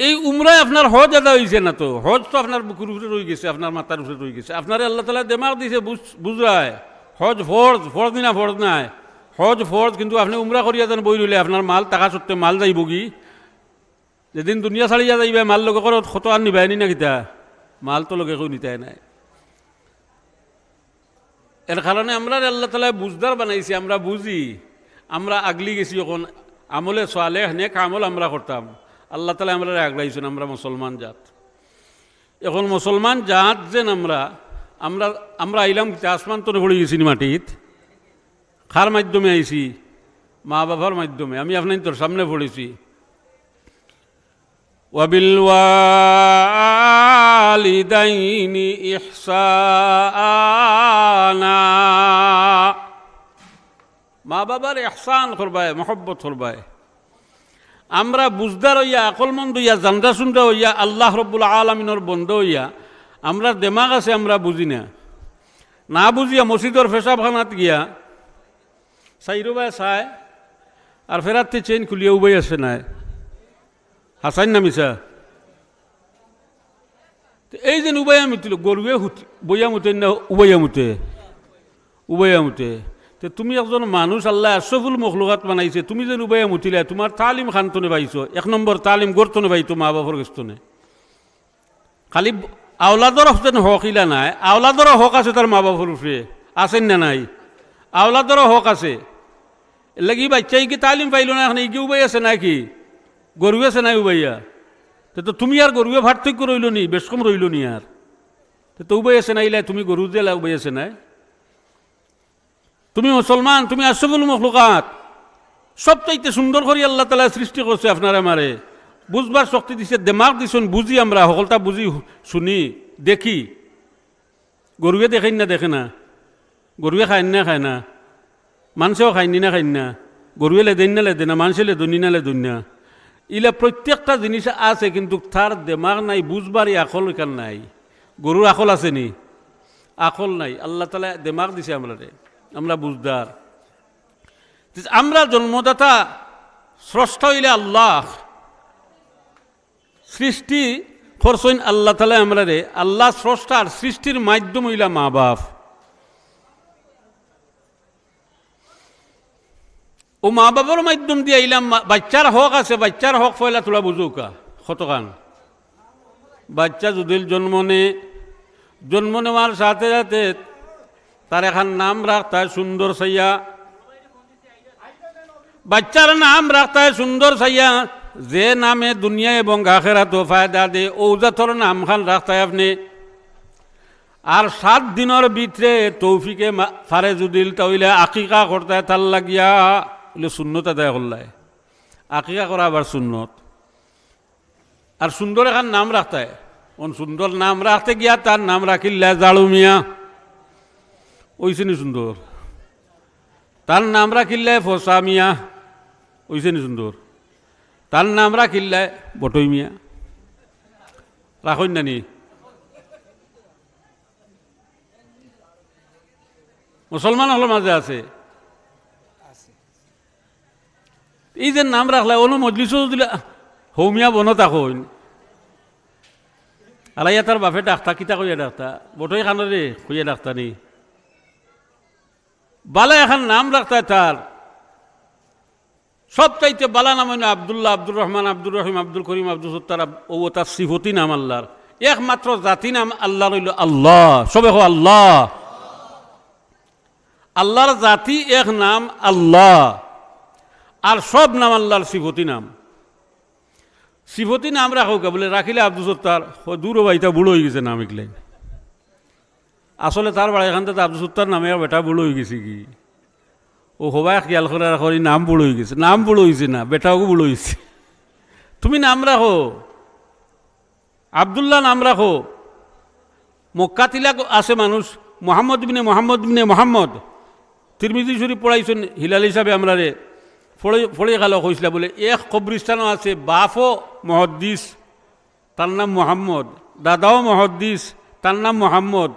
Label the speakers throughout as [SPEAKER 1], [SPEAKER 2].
[SPEAKER 1] এই উমরায় আপনার হজ আদা হয়েছে না, তো হজ তো আপনার বুকুর উপরে রয়ে গেছে, আপনার মাথার উপরে রয়ে গেছে। আপনার আল্লাহ তাআলা দেমাগ দিয়েছে বুঝরায় হজ ফরজ, ফরজ না ফরজ নাই, হজ ফরজ। কিন্তু আপনি উমরা করিয়া দেন বই রইলে আপনার মাল টাকা সত্ত্বে মাল যাইব কি, যেদিন দুনিয়া ছাড়িয়া যাইবে মাল লগে করে কত আর নিবাই নি না কিতা, মাল তো লগে কেউ নিতাই নাই। এর কারণে আমরা আল্লাহ তাআলা বুঝদার বানাইছি, আমরা বুঝি, আমরা আগলি গেছি এখন আমলে সালেহ নেক আমল আমরা করতাম, আল্লাহ তাআলা আমরা আগলাইছেন। আমরা মুসলমান জাত, এখন মুসলমান জাত যেন আমরা আমরা আমরা আইলাম আসমান তো পড়ে গেছি মাটিত, খার মাধ্যমে আইছি, মা বাবার মাধ্যমে। আমি আপনার তোর সামনে পড়েছি, ওয়াবিল ওয়ালিদাইনি ইহসানা, মা বাবার ইহসান করবায়, মহব্বত করবায়। আমরা বুঝদার হইয়া, আকলমন্দ হইয়া, জানদা সুন্দা হইয়া, আল্লাহ রব্বুল আলামিনের বন্ধ হইয়া আমরা দেমাগ আছে আমরা বুঝি না, না বুঝিয়া মসজিদর পেশাবখানাত গিয়া চাইরবায় চায় আর ফেরাতে চেইন খুলিয়া উবাই আছে নাই, হাসাইন না মিছা। এই যে উবাইয়া মুতিল, গরুয়ে বইয়া মুতে না উবাইয়া মুতে, উবাইয়া মুতে। তো তুমি একজন মানুষ, আল্লাহ আশরাফুল মখলুকাত বানাইছে, তুমি যে উবাইয়া মুতিলা, তোমার তালিম খানতনে পাইছো, এক নম্বর তালিম গড়তনে পাইতো মা বাবার গেস্তনে। খালি আওলাদর হক ইলা নাই, আওলাদরও হক আছে তার মা বাবার উপরে, আছেন না নাই? আওলাদরও হক আছে। এর লাগি বাচ্চাই কি তালিম পাইল না, এখন ইগে উবাই আছে নাকি, গরু আছে নাই উবাইয়া? তো তুমি আর গরুয়ে পার্থক্য রইল নি, বেশ কম রইল নি আর। তো উবাই আছে নাইলে তুমি গরু দিলা উবাই আছে নাই? তুমি মুসলমান, তুমি আশরাফুল মখলুকাত, সবচাইতে সুন্দর করে আল্লাহ তাআলা সৃষ্টি করছে আপনার আমারে, বুঝবার শক্তি দিছে, দেমাগ দিছেন, বুঝি আমরা সকলটা বুঝি শুনি দেখি। গরুয়ে দেখেন না, দেখে না? গরুয়ে খায় না, খায় না? মানুষেও খাইনি না, খাইন না? গরুয়ে লেদেন না, লেদে না? মানুষে লেদনি না, লেদন না? ইলা প্রত্যেকটা জিনিস আছে, কিন্তু তার দেমাগ নাই, বুঝবারই আকল এখান নাই। গরুর আকল আছে নি? আকল নাই। আল্লাহ তাআলা দেমাগ দিছে আমরা, আমরা বুঝদার। আমরা জন্মদাতা, স্রষ্টা হইলে আল্লাহ, সৃষ্টি করছেন আল্লাহ তাআলা আমরা রে। আল্লাহ স্রষ্টার সৃষ্টির মাধ্যম হইলা মা বাপ। ও মা বাবার মাধ্যম দিয়ে আইলাম, বাচ্চার হক আছে, বাচ্চার হক পয়লা তোলা বুঝুকা কতখান। বাচ্চা যদি জন্ম নেওয়ার সাথে সাথে তার এখন নাম রাখতে হয় সুন্দর সাইয়া, বাচ্চার নাম রাখতে হয় সুন্দর সাইয়া, যে নামে দুনিয়া এবং আখিরাত ফায়দা দে, ও জাতর নাম খান রাখতে হয় আপনি। আর 7 দিনের ভিতরে তৌফিকে ফারে যুদিল তাহলে আকিকা করতে হয় তার লাগিয়া, বলে সুন্নত আদায় করলাই, আকিকা করা আবার সুন্নত। আর সুন্দর এখন নাম রাখতে হয়, সুন্দর নাম রাখতে গিয়া তার নাম রাখিল্লা জালু মিয়া, ওইছে নি সুন্দর? তার নাম রাখিল্লায় ফসা মিয়া, ওইছে নি সুন্দর? তার নাম রাখিল্লায় বটই মিয়া, রাখুন না নি? মুসলমান হল মাঝে আছে এই যে নাম রাখলা, অন্য মজলিসও দিলে হৌমিয়া বনত এখন আলাইয়া তার বাপে ডাক্তার কিতা কইয়া ডাক্তার বটই খানরে কইয়া ডাক্তার নি বালা এখন নাম রাখতায় তার সবচাইতে বালা নাম হইল আবদুল্লাহ, আব্দুর রহমান, আব্দুর রহিম, আব্দুল করিম, আব্দুল সত্তার। ও তার সিফতি নাম আল্লাহর, একমাত্র জাতি নাম আল্লাহর হইল আল্লাহ। সবে হো আল্লাহ, আল্লাহর জাতি এক নাম আল্লাহ, আর সব নাম আল্লাহর সিফতি নাম। সিফতি নাম রাখো কে বলে রাখিলে আব্দুল সত্তার দূর বাইতা বুড়ো হয়ে গেছে নাম এগুলেন। আসলে তার বাড়ি এখান থেকে আব্দুল সত্তার নামে বেটা বুড়ো হয়ে গেছে কি, ও সবাই খেয়াল করে নাম বুড়ো হয়ে গেছে। নাম বুড়ো হয়েছে না, বেটাও বুড়ো হয়েছে। তুমি নাম রাখো, আবদুল্লাহ নাম রাখো। মক্কা তিলাক আছে মানুষ মোহাম্মদ বিনে মোহাম্মদ বিনে মোহাম্মদ, তিরমিজি শরীফ পড়াইছেন হিলাল হিসাবে আমরা রে ফড়ে গেল কইসলা বলে এক কবরিস্তানও আছে, বাপও মহদ্দিস তার নাম মোহাম্মদ, দাদাও মহদ্দিস তার নাম মোহাম্মদ,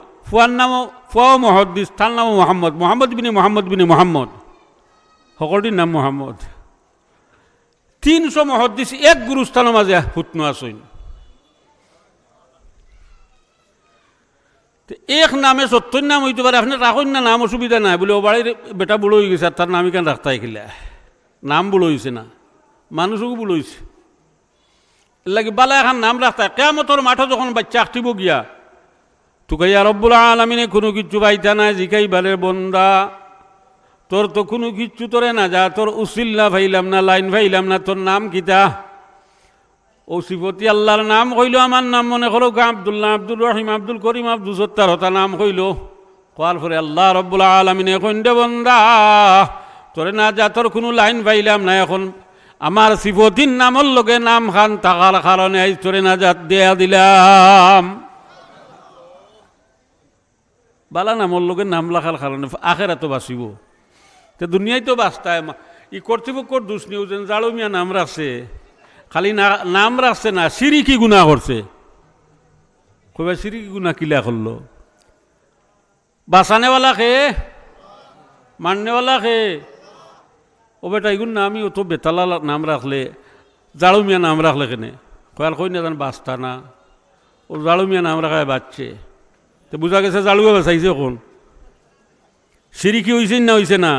[SPEAKER 1] ফুয়াও মহদ্দিস তার নাম মোহাম্মদ, মোহাম্মদ বিনে মোহাম্মদ বিনে মোহাম্মদ, সকলটির নাম মোহাম্মদ। 300 মুহাদ্দিস এক গুরুস্থানের মাঝে হুতনো আসইন এক নামে 70 নাম হইতে পারে আপনি রাখুন না নাম অসুবিধা নাই বলে ও বাড়ির বেটা বুড়ো হয়ে গেছে তার নাম কেন রাখতে খেলে নাম বুড়ো হয়েছে না মানুষও বুড়ো হয়েছে লাগে বালা এখন নাম রাখতে কেয়ামতর মাঠে যখন বাচ্চা আঁকটিব গিয়া তোকে ইয়া রব্বুল আলামিনে কোনো কিচ্ছু পাইতা না জিকাই বালের বন্দা তোর তো কোনো কিচ্ছু তোরে না যা তোর উসিল্লা ভাইলাম না লাইন ভাইলাম না তোর নাম কিতা ও সিফতি আল্লাহর নাম কইল আমার নাম মনে করো আব্দুল্লাহ আব্দুর রহিম আব্দুল করিম আব্দুল সত্তার হতা নাম কইল কোয়ার পরে আল্লাহ রব্বুল আলামিনে কইন্দে বন্দা তোরে না যা তোর কোনো লাইন পাইলাম না এখন আমার সিফতির নামর লগে নাম খান থাকার কারণে আজ তোরে না যা দেয়া দিলাম বালা নামর লগে নাম লেখার কারণে আখেরা তো বাঁচিব তো দুনিয়ায় তো বাঁচতায় ই কর্তৃপক্ষর দোষ নিউ যেন জালমিয়া নাম রাখছে খালি নাম রাখছে না সিরিকি গুণা করছে কবে সিরিকি গুণা কিলা করলো বাঁচানেওয়ালা খে মাননেওয়ালা খে ও বেটা এগুন না আমি অত বেতালা নাম রাখলে জালমিয়া নাম রাখলে কেনে কয়াল কই না জান বাঁচতা না ও জালমিয়া নাম রাখায় বাঁচছে তো বোঝা গেছে জালুয়া বাঁচাইছে এখন সিরিকি হয়েছে না হয়েছে না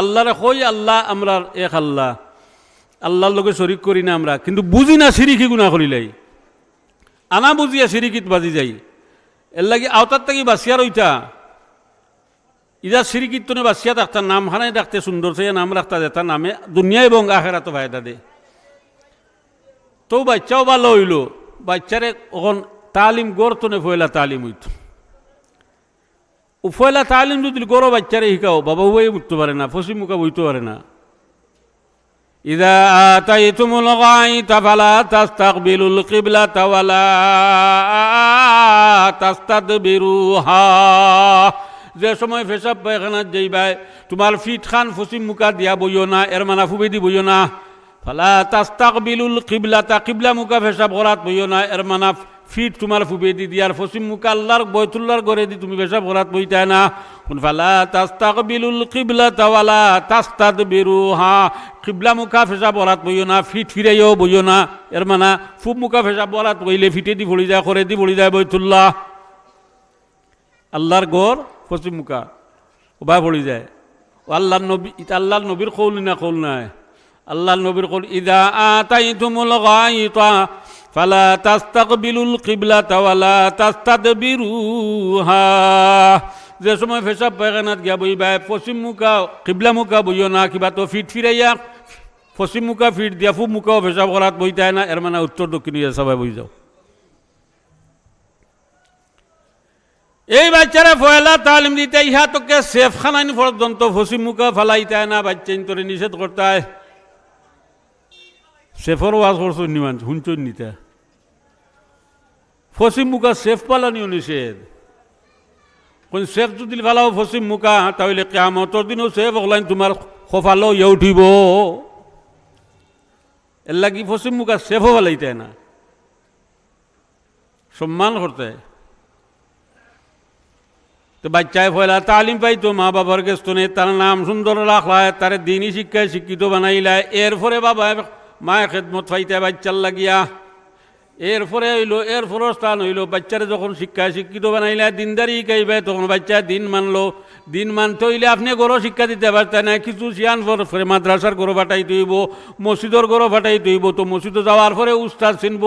[SPEAKER 1] আল্লাহরে কই আল্লাহ আমরা এক আল্লাহ আল্লাহর লোকে শরিক করি না আমরা কিন্তু বুঝি না সিরিকি গুণা করিলাই আনা বুঝিয়া সিরিকিত বাজি যাই এর লাগি আওতার থেকে বাঁচিয়া রইতা ইদা সিরিকিত তো বাঁচিয়া থাকতার নাম হানাই রাখতে সুন্দর সে নাম রাখতা যেতা নামে দুনিয়া এবং আখেরা তো ফায়দা দে তো বাচ্চাও ভালো হইল বাচ্চারে ওখন তালিম গড়তনে ফয়লা তালিম হইত ও ফয়লা তালিম যদি গড়ো বাচ্চারে শিখাও বাবা বই বুঝতে পারে না ফসি মুখা বইতে পারে না ইদা আতাইতুমুল গায়তা ফালা তাস্তাকবিলুল কিবলাতা ওয়ালা তাস্তাদবিরুহা যে সময় পেশাব পায়খানা যাইবাই তোমার ফিট খান ফসিম মুখা দিয়া বইও না এর মানা ফুবে দি বইও না ফালা তাস্তাকবিলুল কিবলাতা কিবলা মুখা পেশাব করাত বইও না এর মানা ফিট তোমার ফুবে দি দিয়ার ফসিম মুখা আল্লাহর বয়তুল্লাহর ঘরে দি তুমি পেশাব করাত বইতাই না ফালা তাস্তাকবিলুল কিবলাতা ওয়ালা তাস্তাদবিরুহা কিবলা মুখা পেশাব করাত বইও না ফিট ফিরাইও বইও না এর মানা ফুব মুখা পেশাব করাত বইলে ফিটে দি ভরি যায় করে দি ভরি যায় বয়তুল্লাহ আল্লাহর ঘর পশ্চিম মুখা ওবা পড়ি যায় ও আল্লাহর নবী এটা আল্লাহর নবীর কৌল না কৌল নাই আল্লাহর নবীর কৌল ইদা আতাইতুমুল গায়তা ফালা তাস্তাকবিলুল কিবলাতা ওয়ালা তাস্তাদবিরুহা যে সময় পেশাব পায়খানাত গিয়া বইবা পশ্চিম মুখা কিবলা মুখা বইও না কিবা তো ফিট ফিরাইয়া পশ্চিম মুখা ফিট দিয়া ফুব মুখাও পেশাব করাত বইতায় না এর মানে উত্তর দক্ষিণ সবাই বই যাও এই বাচ্চারা ফয়লা তালিম দিতে ইহা তোকে সেফ খানাইন পর্যন্ত ফসিম মুখা ফালাইতায় না বাচ্চা তোরে নিষেধ করতায় সেফর ওয়াজ করছো নিমান শুনছই নিতা ফসিম মুখা সেফ পালানিও নিষেধ কোন সেফ যদি ফালাও ফসিম মুখা তাহলে কিয়ামতের দিনও সেফ হলাইন তোমার খোফালো ইয়ে উঠিব এর লাগি ফসিম মুখা সেফও ফালাইতায় না সম্মান করতে তো বাচ্চায় ফয়লা তালিম পাইতো মা বাবার কেস্তনে তার নাম সুন্দর রাখলায় তার দিনই শিক্ষায় শিক্ষিত বানাইলায় এরপরে বাবা মায় খেদমত পাইতে বাচ্চার লাগিয়া এরপরে হইলো এরপরে স্থান হইল বাচ্চারে যখন শিক্ষায় শিক্ষিত বানাইলায় দিনদারি শিখাইবে তখন বাচ্চা দিন মানলো দিন মানতে হইলে আপনি গরো শিক্ষা দিতে পারতেন না কিছু সিয়ান পরে মাদ্রাসার গরো ফাটাই তৈব মসজিদর গরো ফাটাই তৈব তো মসজিদে যাওয়ার পরে উস্তাদ চিনব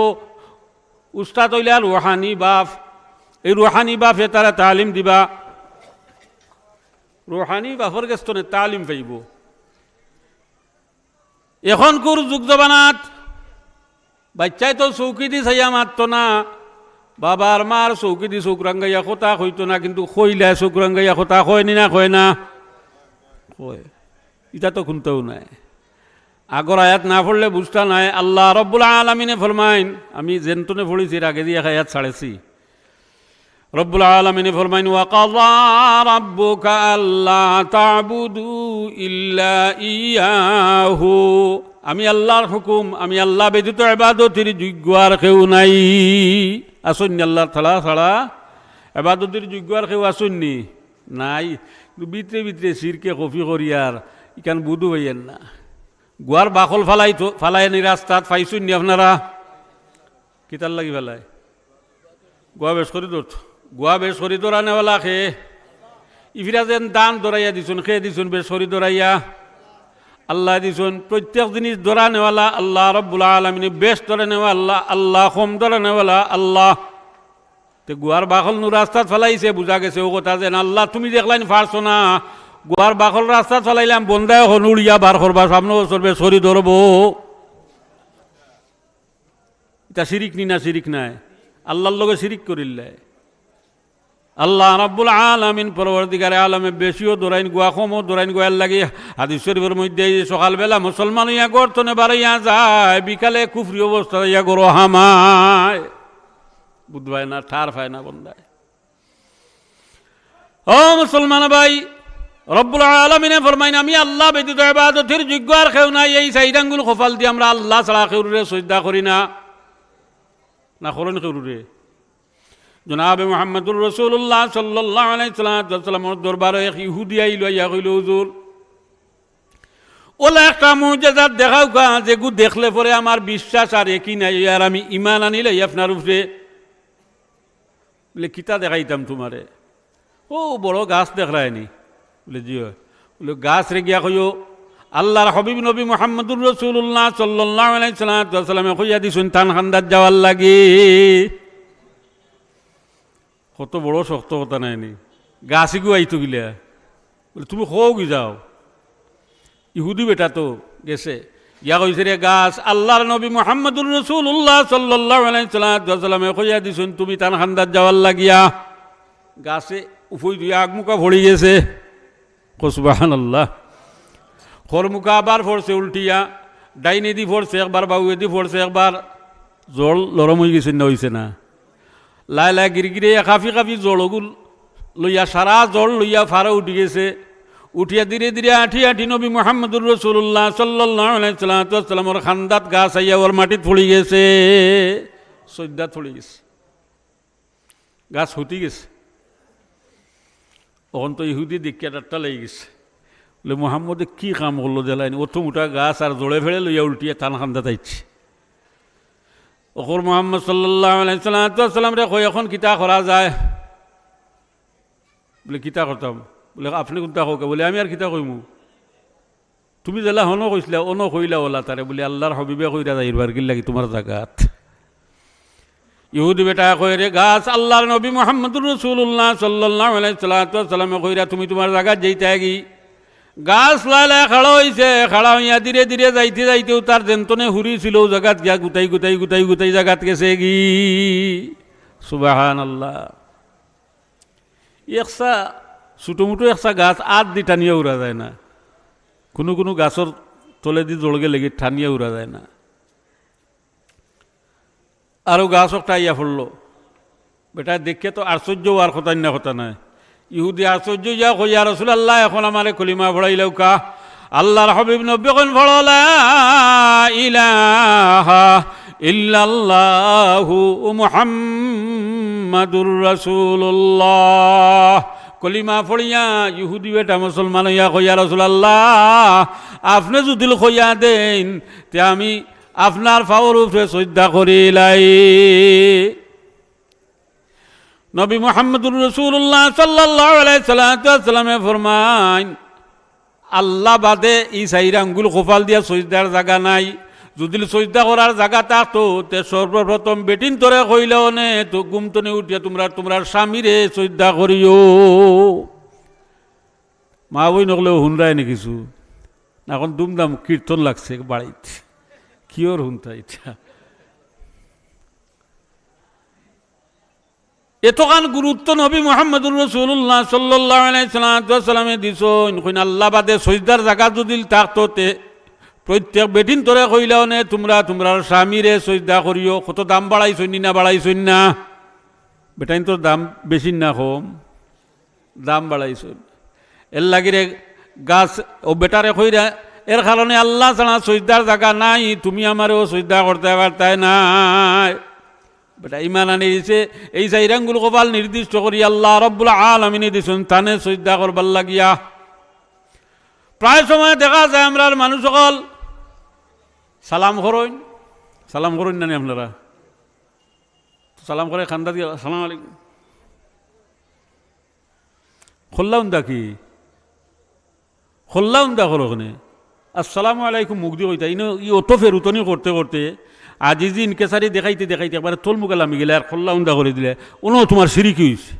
[SPEAKER 1] উস্তাদ হইলে আর রুহানি বাপ এই রুহানি বাপে তারা তালিম দিবা রুহানি বাপর কেস্তনে তালিম পাইব এখনকার যুগ জমানাত বাচ্চাই তো চৌকি দি চাইয়া মারত না বাবার মার চৌকি দি চৌক রাঙ্গাইয়া কথা হইতো না কিন্তু কইলা চৌক রাঙ্গাইয়া কথা কয়নি না কয় না কয় এটা তো শুনতেও নাই আগর আয়াত না পড়লে বুঝতা নাই আল্লাহ রব্বুল আলামিনে ফরমাইন আমি জেনতনে পড়েছি এর আগে দিয়ে আয়াত ছাড়েছি রব্বুল আলামিনে ফরমাইন ওয়াকাযা রাব্বুকা আল্লা তা'বুদু ইল্লা ইয়াহু আমি আল্লাহর হুকুম আমি আল্লাহ ব্যতীত ইবাদতের যোগ্য আর কেউ নাই আসুন আল্লাহর থালা ছাড়া ইবাদতের যোগ্য আর কেউ আসুননি নাই ভিতরে ভিতরে শিরকে কফি করিয়ার ইকান বুধু হইয়েন না গুয়ার বাকল ফালাই নি রাস্তাত পাইছুন নি আপনারা কিতার লাগি ফেলায় গুয়া বেশ করি ধরত গুয়া বেশ করি ধরানেওয়ালা খে ইফিরা যেন দান ধরাইয়া দিছুন খেয়ে দিছুন বেশ করি ধরাইয়া আল্লাহ দিছুন প্রত্যেক জিনিস ধরানেওয়ালা আল্লাহ রব্বুল আলামিন বেশ ধরানেওয়ালা আল্লাহ কম ধরানেওয়ালা আল্লাহ তে গুয়ার বাকল নু রাস্তাত ফেলাইছে বুঝা গেছে ও কথা যেন আল্লাহ তুমি দেখলাইন পারছো না গুয়ার বাকল রাস্তাত ফেলাইলাম বন্ধায় হন উড়িয়া বার করবা সামনে বছর বেশ করি ধরবো এটা শিরিক নি না শিরিক নাই আল্লাহর লগে শিরিক করিলে আল্লাহ রাব্বুল আলামিন পরবর্তীকারে আলমে বেশিও দৌড়াইন গুয়া কমও দৌড়াইন গোয়ার লাগে হাদিস শরীফের মধ্যে সকালবেলা মুসলমান ইয়া গর্তনে বাড়াইয়া যায় বিকালে কুফরি অবস্থা ইয়া গরো হামায় বুধবায় না ঠার পায় না বন্ধায় ও মুসলমান ভাই রব্বুল আলামিনে ফরমাইন আমি আল্লাহ ব্যতীত ইবাদতের যোগ্য আর কেউ নাই এই চাইদাঙ্গুল খফাল দিয়ে আমরা আল্লাহ ছাড়া কেউরে সজদা করি না না করেন কেউরে জনাবে মুহাম্মদুর রাসূলুল্লাহ সাল্লাল্লাহু আলাইহি ওয়াসাল্লামের দরবারে এক ইহুদি আইলো ইয়া কইল হুজুর ওলা একটা মুজিজা দেখাও কা যে গু দেখলে পরে আমার বিশ্বাস আর একই নাই আর আমি ঈমান আনিলে আপনার উপরে বলে কিতা দেখাইতাম তোমারে ও বড় গাছ দেখায়নি বলে জি বলে গাছ রে গিয়া কইও আল্লাহর হাবিব নবী মুহাম্মদুর রাসূলুল্লাহ সাল্লাল্লাহু আলাইহি ওয়াসাল্লামে কইয়া দিছুন তান খান্দাত যাওয়ার লাগি কত বড় শক্ত কথা নাইনি গাছি গু আইতো গিলা বলে তুমি কি যাও ইহুদি বেটা তো গেছে ইয়া কইছে রে গাছ আল্লাহর নবী মুহাম্মদুর রাসূলুল্লাহ সাল্লাল্লাহু আলাইহি ওয়াসাল্লামে কইয়া দিছুন তুমি তান খান্দাত যাওয়ার লাগিয়া গাছে উফই দুই আগমুখা ভরি গেছে সুবহানাল্লাহ খরমুখা আবার ফরছে উল্টিয়া ডাইনে দি ফরছে একবার বাউয়ে দি ফরছে একবার জল লরম হয়ে গেছে না হইছে না লাই লাই গিরগিরে কাফি কাফি জলগুল লইয়া সারা জল লইয়া ফারা উঠি গেছে উঠিয়া ধীরে ধীরে আঠি আঠি নবী মুহাম্মদুর রাসূলুল্লাহ সাল্লাল্লাহু আলাইহি ওয়াসাল্লামের খান্দাত গাছ আইয়া ওর মাটিত পড়ে গেছে সজ্জাত পড়ে গেছে গাছ হতি গেছে তখন তো ইহুদি দেখিয়া ডাক্তার লেগে গেছে বলে মুহাম্মদে কি কাম করলো জ্বালাইনি অত মোটা গাছ আর জোড়ে ফেলে লইয়া উল্টিয়া টান খান্দাত আইছে ওখর মুহাম্মদ সাল্লাল্লাহু আলাইহি ওয়াসাল্লাম রে কই এখন কিতা করা যায় বলে কিতা করতাম বলে আপনি কোনটা হোক বলে আমি আর কিতা কইমু তুমি জেলা হনো কইছিলা অনো কইলা ওলা তারে বলে আল্লাহর হাবিবে কইরা যাইবার কি লাগি তোমার জায়গাত ইহুদি বেটা কই রে গাছ আল্লাহর নবী মুহাম্মদুর রাসূলুল্লাহ সাল্লাল্লাহু আলাইহি ওয়াসাল্লাম কইরা তুমি তোমার জায়গা যাইতে আগি গাছ লাইলা খাড়া হইছে খাড়া হইয়া ধীরে ধীরে যাইতে যাইতেও তার জেন্তনে হুরি ছিল জায়গাত গিয়া গুতাই গুতাই গুতাই গুতাই জায়গাত গেছে গি সুবহানাল্লাহ একসা ছোটোমোটো একসা গাছ আট দি টানিয়া উড়া যায় না কোনো কোনো গাছের তলে দি জলগে লেগে টানিয়া উড়া যায় না আরও গাছ একটা ইয়া পড়লো বেটা দেখে তো আশ্চর্য হওয়ার কথা না কথা নাই ইহুদি আশ্চর্য যা কইয়া রাসূলুল্লাহ এখন আমারে কলিমা পড়াইলেও কা আল্লাহর হাবিব নবী কোন পড়লা ইলাহা ইল্লাল্লাহু মুহাম্মাদুর রাসূলুল্লাহ কলিমা পড়িয়া ইহুদি বেটা মুসলমান ইয়া কইয়া রাসূলুল্লাহ আপনি যদি কইয়া দেন তে আমি আপনার পাওয়ার উপরে শ্রদ্ধা করিলাই নবী মুহাম্মদুর রাসূলুল্লাহ সাল্লাল্লাহু আলাইহি ওয়াসাল্লামে ফরমাইন আল্লাহ বাদে এই চাইর আঙ্গুল কপাল দিয়া সজদার জায়গা নাই যদি সজদা করার জায়গা থাকতো তে সর্বপ্রথম বেটিন তোরে কইলেও নে তো গুমতনে উঠিয়া তোমরা স্বামীরে সজদা করিও মা বই নকলেও হুনরায় নি কিছু এখন দুমদাম কীর্তন লাগছে বাড়িতে কিওর হুনতা এটা এতখান গুরুত্ব নবী মুহাম্মদুর রাসূলুল্লাহ সাল্লাল্লাহু আলাইহি ওয়াসাল্লামে দিছন কইন আল্লাহ বাদে সজদার জায়গা যদি থাকতো তে প্রত্যেক বেটিন তোরে কইলাও নে তোমরা স্বামীরে সজদা করিও কত দাম বাড়াইছই না বাড়াইছই না বেটাইন তোর দাম বেশি না কম দাম বাড়াইছই এর লাগিরে গাছ ও বেটারে কইরা এর কারণে আল্লাহ ছাড়া সজদার জায়গা নাই তুমি আমারও সজদা করতে পারতাই নাই বেটা ইমান আনি দিছে এই চাইরাঙ্গুল কপাল নির্দিষ্ট করি আল্লাহ রব্বুল আলামিন দিছুন তানে সজদা করবার লাগিয়া প্রায় সময় দেখা যায় আমরা মানুষ সকল সালাম করুন না আপনারা সালাম করে খান্দা দিয়ে সালাম আলাইকুম খোল্লাউন্দা করো ওখানে আসসালামু আলাইকুম মুখ দিয়ে কইতা ই অত ফেরুতনি করতে করতে আজিজি ইনকেসারি দেখাইতে দেখাইতে একবারে তোল মুখে লামি গেলে আর খোল্লাউন্দা করে দিলে ওনো তোমার সিঁড়ি কি হয়েছে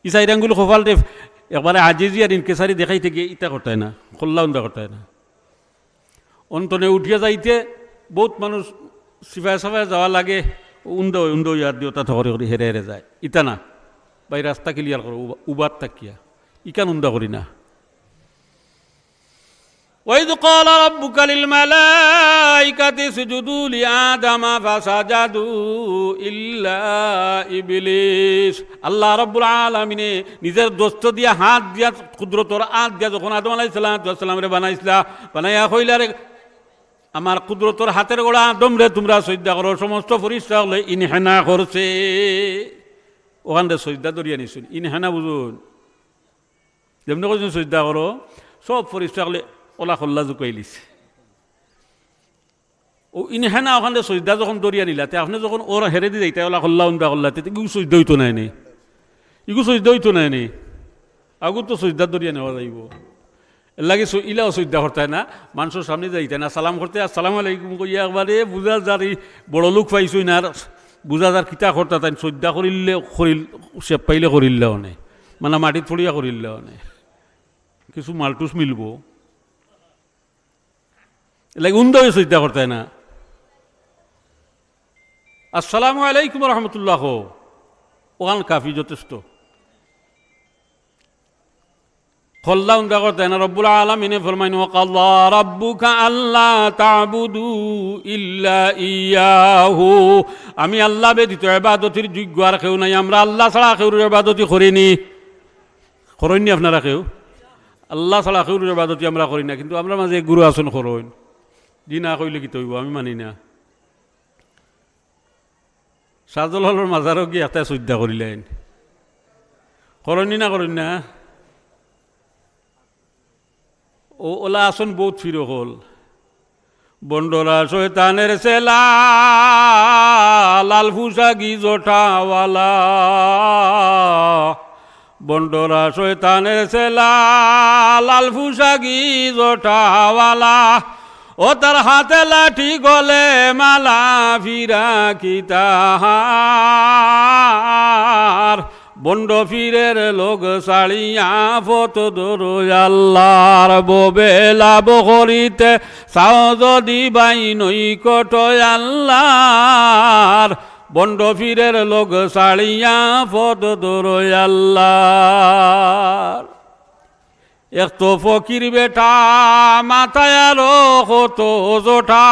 [SPEAKER 1] ই সাইরাঙ্গুলো খোফালতে একবারে আজিজি আর ইনকেসারি দেখাইতে গিয়ে ইটা করতায় না খোল্লাউন্দা করতায় না অন্তনে উঠিয়া যাইতে বহুত মানুষ সিফায় সাফায় যাওয়া লাগে উন্দ ইয়ার দিওতা ধরে করে হেরে হেরে যায় ইটা না বাই রাস্তা ক্লিয়ার করো উবার তাকিয়া ইকান উন্দা করি না وَإِذْ قَالَ رَبُّكَ لِلْمَلَائِكَةِ اسْجُدُوا لِآدَمَ فَسَجَدُوا إِلَّا إِبْلِيسَ আল্লাহ রাব্বুল আলামিন নিজের দোস্ত দিয়া হাত দিয়া কুদরতর হাত দিয়া যখন আদম আলাইহিস সালাম রে বানাইছিলা বানাইয়া কইলারে আমার কুদরতর হাতের গোড়া আদম রে তোমরা সজদা করো সমস্ত ফেরেশতা হলে ইনহানা করছে ওখানে সজদা দরিয়া নিছুন ইনহানা বুঝুন যেমন কইছেন সজদা করো সব ফেরেশতা হলে ওলা খোল্লা জুকাইলিছে ও ইনহানা ওখানে সজদা যখন দরিয়া নিলাতে আপনি যখন ওরা হেরে দি যাইতে ওলা খোল্লা উন্দা করলাতে ইগু সজদা হইতো নাই নি ইগু সজদা হইতো নাই নি আগু তো সজদা দরিয়া নেওয়া যাইব এর লাগে ইলাও সজদা করতে না মানুষের সামনে যাইতে না সালাম করতে আসসালামু আলাইকুম কইয়া একবারে বুঝা যার বড় লোক পাইছই না বুঝা যার কিতা করতে তাই সজদা করিলে সে পাইলে করিলে অনে মানে মাটিত পড়িয়া করিলে অনে কিছু মালটুস মিলব লাগে উন্দয় সজদা করতে না আসসালামু আলাইকুম রহমতুল্লাহ ওখান কাফি যথেষ্ট খোল্লা উন্দা করতে না রব্বুল আলামিনে ফরমাইন ওয়াকাল্লা রাব্বুকা আল্লা তা'বুদু ইল্লা ইয়াহু আমি আল্লাহ ব্যতীত ইবাদতের যোগ্য আর কেউ নাই আমরা আল্লাহ ছাড়া কেউর ইবাদতি করিনি করেননি আপনারা কেউ আল্লাহ ছাড়া কেউর ইবাদতি আমরা করি না কিন্তু আমরা মাঝে গুরু আসন করেন জি না কইলে কি তৈব আমি মানি না সাজল হলর মাজারও গিয়ে একটা শ্রদ্ধা করিলেন করেননি না করেন না ও ওলা আসন বহুত ফিরো হল বন্ডরা শয়তানের সেলা লাল ফুসাগি জোটাওয়ালা বন্ডরা শয়তানের সেলা লাল ফুসাগি জোটাওয়ালা ও তার হাতে লাঠি গলে মালা ফিরা কিতাহার বন্ড ফিরের লোক সাড়িয়া ফত দরো আল্লাহর বেলা বকরিতে সাও যদি বাই নই কট আল্লাহর বন্ড ফিরের লোক সাড়িয়া ফত দরো আল্লাহর এক তো ফকির বেটা মাথায় আরো কত জোটা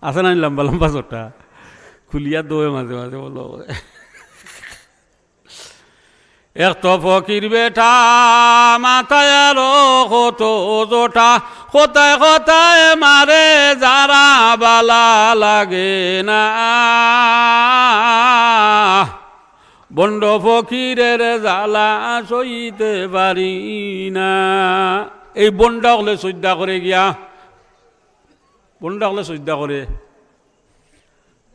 [SPEAKER 1] আছে না লম্বা লম্বা জোটা খুলিয়া দোয়ে মাঝে মাঝে বলো এক তো ফকির বেটা মাথায় আরো কত জোটা কোথায় কোথায় মারে যারা বালা লাগে না বন্ড ফকিরের জ্বালা সইতে পারি না এই বন্ডা হলে শ্রদ্ধা করে গিয়া বন্ডা হলে শ্রদ্ধা করে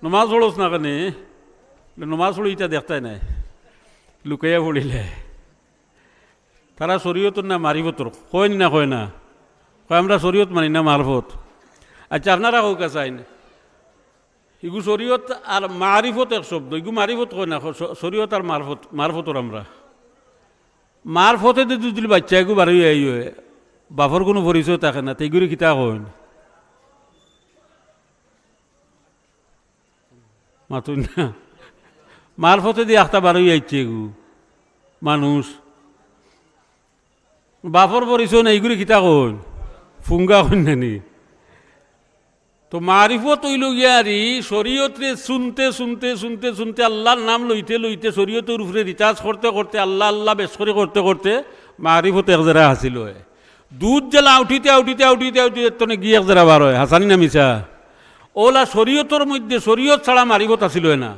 [SPEAKER 1] নমাজ পড়োস না কেন নমাজ পড়ি এটা দেখতাই নাই লুকাইয়া পড়িলে তারা শরীয়তর না মারিফতর কয় না কয় না কয় আমরা শরীয়ত মানি না মারফত আচ্ছা আপনারা কাউকে চাই না ইগু শরীয়ত আর মারিফত এক শব্দ ইগু মারিফত কয় না শরীয়ত আর মারফতর আমরা মারফতে যদি বাচ্চা এগু বাড়ি আই বাপর কোনো পরিচয় থাকে না তেগুরি কিতা কয় মাতুন না মারফতে দিয়ে একটা বাড়ি আইছে এগু মানুষ বাপর পরিচয় না এইগুলি কিতা কয় ফুঙ্গা কয় নানি তো মারিফত হইল গিয়ারি শরীয়তে শুনতে শুনতে শুনতে শুনতে আল্লাহর নাম লইতে লইতে শরীয়তের উপরে রিচার্জ করতে করতে আল্লাহ আল্লাহ বেশকরি করতে করতে মারিফত এক জায়গা হাসিল হয় দুধ জেলা উঠিতে উঠিতে উঠিতে উঠিতে তনে গিয়ে এক জায়গা বার হয় হাসানি না মিশা ওলা শরীয়তর মধ্যে শরীয়ত ছাড়া মারিফত আসিল না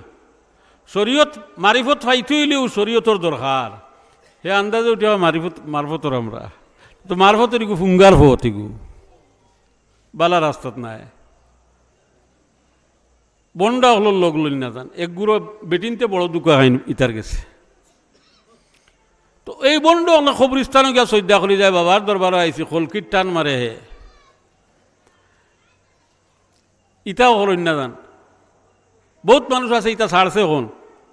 [SPEAKER 1] শরীয়ত মারিফত পাইতে হইলেও শরীয়তর দরকার হে আন্দাজে উঠে মারিফত মারফতর আমরা তো মারফতের ইগু ফুঙ্গার ফত ইগু বালা রাস্তাত নাই বন্ডা হলো লোক লই না যান একগুলো বেটিনতে বড় দুঃখ আইন ইতার গেছে তো এই বন্ড অনেক খবরস্থানে গিয়া শ্রদ্ধা করি যায় বাবার দরবার আইসি খলকির টান মারে হে ইটাও হল না যান বহুত মানুষ আছে ইটা ছাড়ছে হন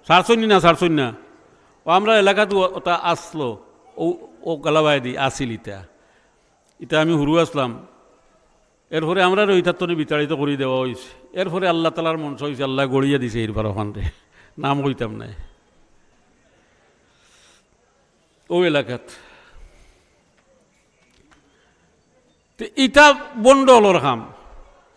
[SPEAKER 1] ছাড়ছই না ও আমরা এলাকাতে ওটা আসলো ও গালাবাই দি আসিল ইটা আমি হুরু আসলাম এরপরে আমরা ইটার তনে বিতাড়িত করে দেওয়া হয়েছে এরপরে আল্লাহ তালার মঞ্চ হয়েছে আল্লাহ গড়িয়ে দিছে এরপর ওখানে নাম কইতাম নাই ও এলাকাত ইটা বন্ড হলর খাম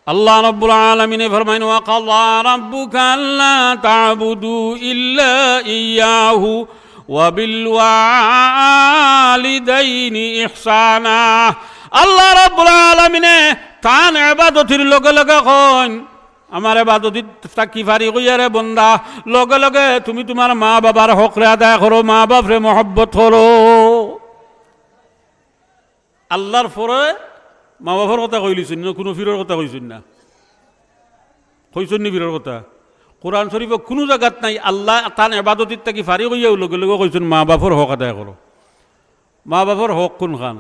[SPEAKER 1] আল্লাহ রাব্বুল আলামিনে ফরমাইন ওয়া ক্বালা রাব্বুকা আল্লা তা'বুদু ইল্লা ইয়াহু ওয়া বিল ওয়ালিদাইনি ইহসানা আল্লাহ রাব্বুল আলামিনে তান ইবাদতির লগে লগে কইন আমার ইবাদতির তাকি ফারি কইয়ারে বান্দা লগে লগে তুমি তোমার মা বাবার হক রে আদায় করো মা বাপরে মহব্বত করো আল্লাহর পরে মা বাবার কথা কইলিছেন না কোনো ফিরের কথা কইছেন না কইছেন নি ফিরের কথা কোরআন শরীফ কোনো জায়গাত নাই আল্লাহ তান ইবাদতির তাকি ফারি কইয়াও লগে লগে কইছেন মা বাবার হক আদায় করো মা বাবার হক কোন খান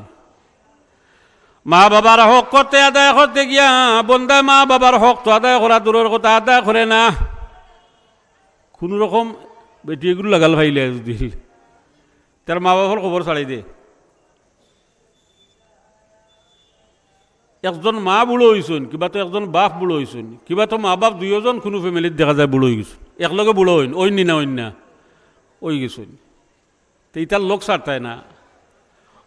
[SPEAKER 1] মা বাবার হক করতে আদায় করতে গিয়া বন্দা মা বাবার হক তো আদায় করা দূরের কথা আদায় করে না কোনো রকম বেটি এগুলো লাগাল ভাইলে যদি তার মা বাবার খবর ছাড়াই দে একজন মা বুড়ো হয়েছেন কিবা তো একজন বাপ বুড়ো হয়েছেন কিবা তো মা বাপ দুইজন কোনো ফ্যামিলিত দেখা যায় বুড়ো হয়ে গেছেন একলগে বুড়ো হইন অন্য না ওই গেছেন তো ইটার লোক ছাড়তায় না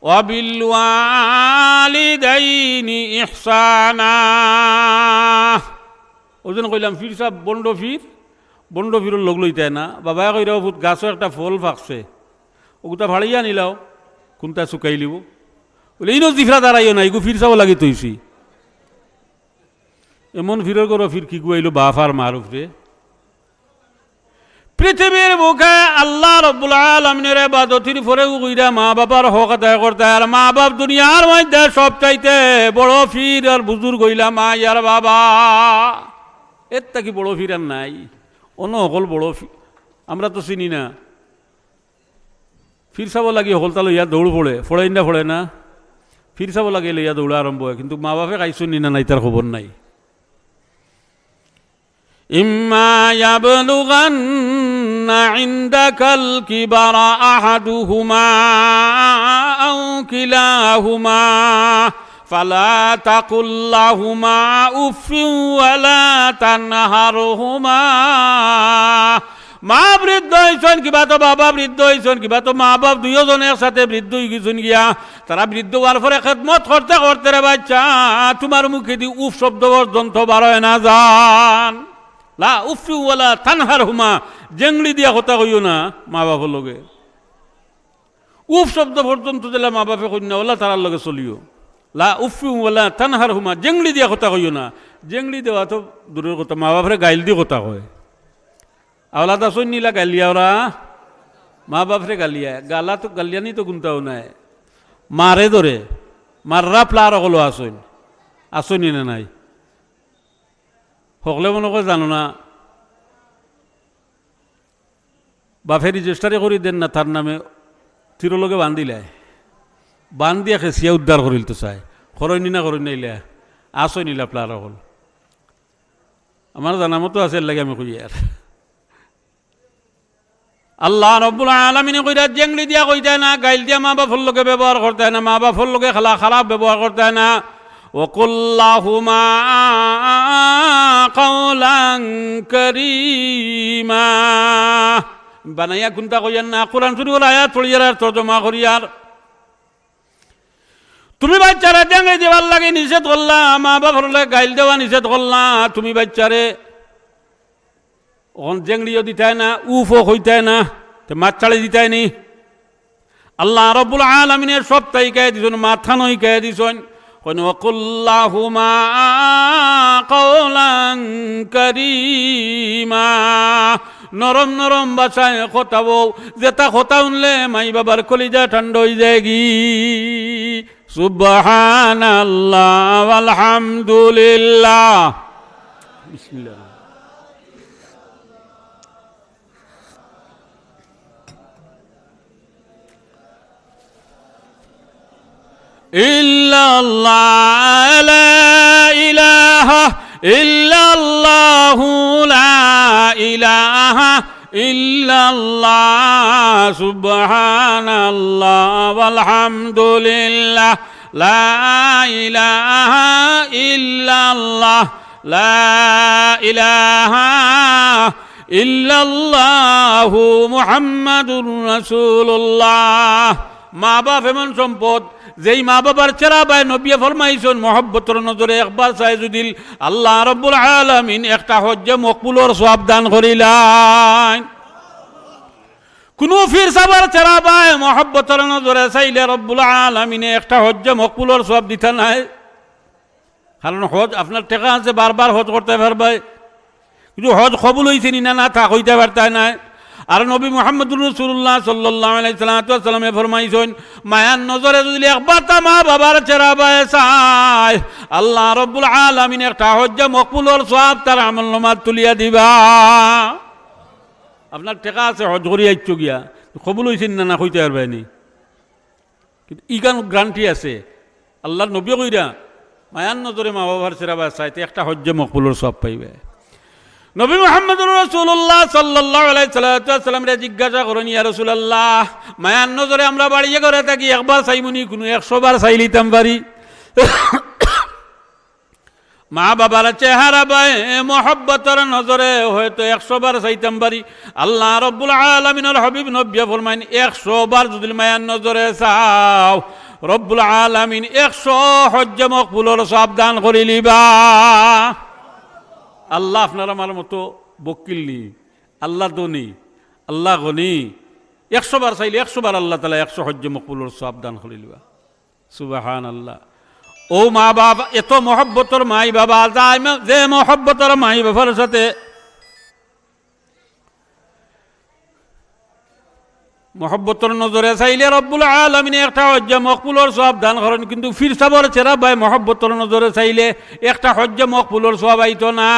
[SPEAKER 1] ওয়াবিল ওয়ালিদাইনি ইহসানা ওজন কইলাম ফির সাহ বন্ড ফিরের লোক লইতায় না বাবা কইরাও ভূত গাছও একটা ফল ফাঁকছে ওগুতা ভাড়িয়া নিলাও কোনটা শুকাই লিব বলে এই জিফরা দাঁড়াইও না এগু ফির চাব লাগি তৈছি এমন ফিরের করো ফির কি গুয়াইল বাপ আর মার উপরে পৃথিবীর বুকে আল্লাহ রাব্বুল আলামিনের ইবাদতির পরে কইরা মা বাবার হক আদায় করতে আর মা বাপ দুনিয়ার মধ্যে সব চাইতে বড় ফির আর বুজুর্গ হইলা মা আর বাবা এর থেকে বড় ফির আর নাই অন্য সকল বড় আমরা তো চিনি না ফির চাব লাগে সকলটা লইয়া দৌড় ফোড়ে না ফির চাব লাগে লইয়া দৌড়া আরম্ভ হয় কিন্তু মা বাপে খাইছুন নি না নাই তার খবর নাই ইম্মা ইয়াবলুগান্না ইনদাকাল কিবারা আহাদুহুমা আও কিলাহুমা ফালা তাকুল লাহুমা উফিন ওয়ালা তানহারহুমা মা বৃদ্ধ হয়েছেন কিবা তো বাবা বৃদ্ধ হয়েছেন কিবা তো মা বাপ দুইজন একসাথে বৃদ্ধ হয়ে গেছেন গিয়া তারা বৃদ্ধ হওয়ার পরে খেদমত করতে করতে রে বাচ্চা তোমার মুখে দি উফ শব্দ পর্যন্ত বার হয় না যান লা উফি ওয়ালা তানহারহুমা জেংলি দিয়া কথা কইও না মা বাপের লগে উফ শব্দ পর্যন্ত দিলে মা বাপে কই না ওলা তারার লগে চলিও লা উফি ওয়ালা তানহারহুমা জেংলি দিয়া কথা কইও না জেংলি দেওয়া তো দূরের কথা মা বাপরে গাইল দিয়ে কথা কয় আওলাদা সই নীলা গালিয়া ওরা মা বাপরে গালিয়া গালা তো গালিয়ানি তো গুনতাও নাই মারে ধরে মাররা প্লার হলো আসইনি না নাই সকলে মনে করে জানো না বাপে রেজিস্টারে করি দেন না তার নামে তিরলগে বান্ধিয়া খেসিয়া উদ্ধার করিল তো চাই খরই না করি নাইলে আসই নিলা প্লার হল আমার জানা মতো আছে লাগে আমি কই আর আল্লাহ রাব্বুল আলামিন কইরা জেংলি দিয়া কইতা না গাইল দিয়া মা বাপের লগে ব্যবহার করতে না মা বাপের লগে খারাপ ব্যবহার করতে না ওয়াকুল্লাহুমা কাওলান কারীমা বানাইয়া কুনতা কইয়ান না কোরআন শরীফের আয়াত পড়িয়ার তর্জমা করিয়ার তুমি বাচ্চারা জেংলি দেওয়ার লাগে নিষেধ করলা মা বাপের লগে গাইল দেওয়া নিষেধ করলা তুমি বাচ্চারে ওখান জেংলিও দিতায় না উফও হইতায় না তো মাছ ছাড়ে দিতায় নি আল্লাহ রাব্বুল আলামিনের সব তাই কে দিছেন মাথা নই কে দিছেন কোন ওয়াকুল্লাহুমা কাওলান কারীমা নরম নরম ভাষায় কথা বউ যেটা কথা শুনলে মাই বাবার কলিজা ঠান্ডা হয়ে যায় গি সুবহানাল্লাহ আলহামদুলিল্লাহ। বিসমিল্লাহ। ইল্লাল্লাহ লা ইলাহা ইল্লাল্লাহু লা ইলাহা ইল্লাল্লাহ সুবহানাল্লাহ আলহামদুলিল্লাহ লা ইলাহা ইল্লাল্লাহ লা ইলাহা ইল্লাল্লাহু মুহাম্মাদুর রাসূলুল্লাহ। মা বাপ এমন সম্পদ, যেই মা বাবার চেরা বাই নবী ফরমাইছেন মহব্বতের নজরে একবার চাই যদি আল্লাহ রাব্বুল আলামিন একটা হজ্জে মকবুলর সওয়াব দান করিলেন। কোনো ফির সাবার চেরা বাই মহব্বতের নজরে চাইলে রব্বুল আলামিনে একটা হজ্জে মকবুলর সওয়াব দিতে নাই। কারণ হজ আপনার টাকা আছে, বারবার হজ করতে পারবে, কিন্তু হজ কবুল হয়েছে না না তা কইতে পারতাই নাই। আর নবী মুহাম্মদুর রাসূলুল্লাহ সাল্লাল্লাহু আলাইহি সাল্লামে ফরমাইছেন মায়ার নজরে যদি একবার তা মা বাবার চেহারা বায়ে চায় আল্লাহ রাব্বুল আলামিন একটা হজ্জে মকবুলর সওয়াব তার আমলনামাত তুলিয়া দিবা। আপনার টাকা আছে, হজ করি আইছো গিয়া, কবুল হইছেন না না কইতে পারবেনি, কিন্তু ইগান গ্যারান্টি আছে। আল্লাহর নবী কইরা মায়ার নজরে মা বাবার চেহারা বায়ে চাইতে একটা হজ্জে মকবুলর সওয়াব পাইবে। নবী মুহাম্মদুর রাসূলুল্লাহ সাল্লাল্লাহু আলাইহি সাল্লাম রে জিজ্ঞাসা করেন, ইয়া রাসূলুল্লাহ, মায়ার নজরে আমরা বাড়িয়ে করে থাকি একবার চাইমুনি কোনো 100 বার চাইলিতাম পারি? মা বাবার চেহারা বাই মহব্বতের নজরে হয়তো 100 বার চাইতাম পারি। আল্লাহ রাব্বুল আলামিনের হাবিব নবী ফরমাইন 100 বার যদি মায়ার নজরে চাও রব্বুল আলামিন 100 হজ্জে মকবুলর সওয়াব দান করিলিবা। আল্লাহ আপনার আমার মতো বকিল নি, আল্লাহ দনি, আল্লাহ গনি। 100 বার চাইলে 100 বার আল্লাহ তাআলা 100 হজ্জে মকবুলর সওয়াব দান করিলিবা। সুবহানাল্লাহ। ও মা বাবা, এত মহব্বতর মাই বাবা যায়, যে মহব্বতর মাই বাবার সাথে মহব্বতর নজরে চাইলে রব্বুল আলামিন একটা হজ্জে মকবুলর সওয়াব দান করেন, কিন্তু ফির সাবর চেরা ভাই মহব্বতর নজরে চাইলে একটা হজ্জে মকবুলর সওয়াব আইতো না।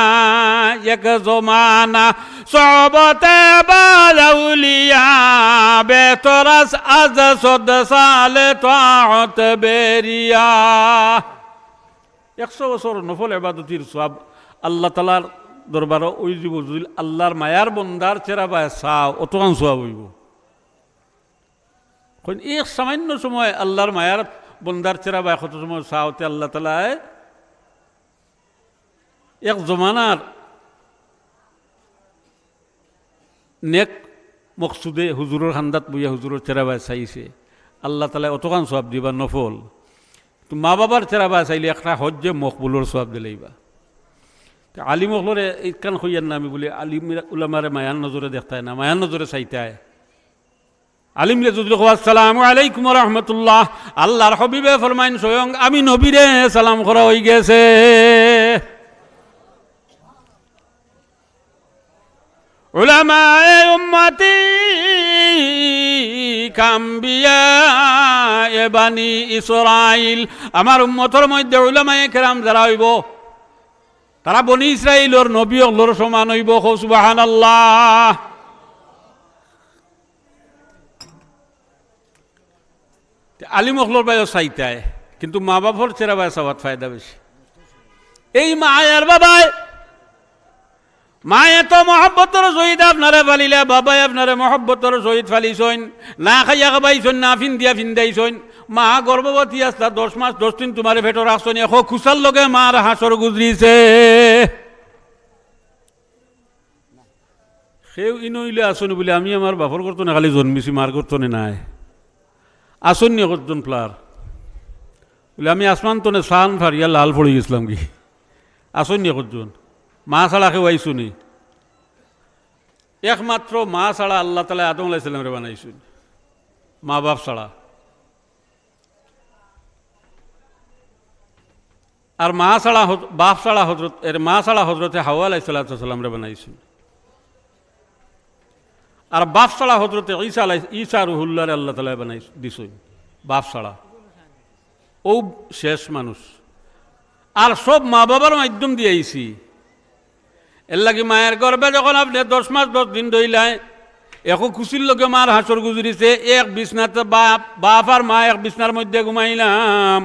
[SPEAKER 1] এক জমানা সবতে বালাউলিয়া বেতরাস আজ সদ সালে তাআত বেরিয়া। 100 বছর নফল ইবাদতির সওয়াব আল্লাহ তাআলার দরবারে ওই জীবজুল আল্লাহর মায়ার বন্দার চেরা ভাই চাও অতখান সওয়াব হইব। এক সামান্য সময় আল্লাহর মায়ার বন্দার চেরা বা কত সময় চাওতে আল্লাহ তাআলা এক জমানার নেক মকসুদে হুজুরের খান্দাত বইয়া হুজুরের চেরা বা চাইছে, আল্লাহ তাআলা অতখান সওয়াব দিবা নফল। তো মা বাবার চেরা বা চাইলে একটা হজ্জে মকবুলর সওয়াব দিলেইবা। আলিম হলরে এইখান হইয়ার না আমি বলি আলিম উলামারে মায়ার নজরে দেখতায় না, মায়ার নজরে চাইতায়। আলিমরে যদি আসসালামু আলাইকুম ওয়া রাহমাতুল্লাহ, আল্লাহর হাবিবে ফরমাইন স্বয়ং আমি নবীরে সালাম করা হই গেছে। উলামায়ে উম্মতি কাম্বিয়া এ বানি ইসরাইল, আমার উম্মতের মধ্যে উলামায়ে কেরাম যারা হইব তারা বনি ইসরাইলের নবী হলোর সমান হইব। সুবহানাল্লাহ। আলিম হলর বায়ু চাইতায়, কিন্তু মা বাবার চেরা বায় চাওয়ার ফায়দা বেশি। এই মায়ের বাবাই মায়ে তো মহব্বতর সহিত আপনারে ফালিলে, বাবাই আপনারে মহব্বতর সহিত ফালিছইন, না খাইয়া খাবাইছইন, না ফিন্দিয়া ফিন্দাইছইন। মা গর্ভবতী আসতা 10 মাস 10 দিন তোমারে ভেটো রাখছইন, এখন খুশার লগে মার হাসর গুজরিছে। সেও ইনইলে আসনি বলে আমি আমার বাপর করতো না, খালি জন্মিছি, মার করতো নাই। আসন্নি কতজন প্লার বলে আমি আসমান তনে সান ফারিয়া লাল পড়ে গেছিলাম কি? আসন্নি কতজন? মা ছাড়া কেউ আইসুনি, একমাত্র মা ছাড়া আল্লাহ তাআলা আদম আলাইহিস সালামরে বানাইছেন, মা বাপ ছাড়া। আর মা ছাড়া বাপ ছাড়া হজরত মা ছাড়া হজরতে হাওয়া আলাইহিস সালামরে বানাইছেন। আর বাপ ছাড়া হজরতে ঈসা রুহুল্লাহরে আল্লাহ তাআলা বানাই দিছেন, বাপ ছাড়া। ও শেষ মানুষ। আর সব মা বাবার মাধ্যম দিয়ে আইছি। এর লাগি মায়ের গর্বে যখন আপনি 10 মাস 10 দিন রইলাই, একো খুশির লোকে মার হাসর গুজরিছে, এক বিছনাতে বাপ আর মা এক বিছনার মধ্যে ঘুমাইলাম,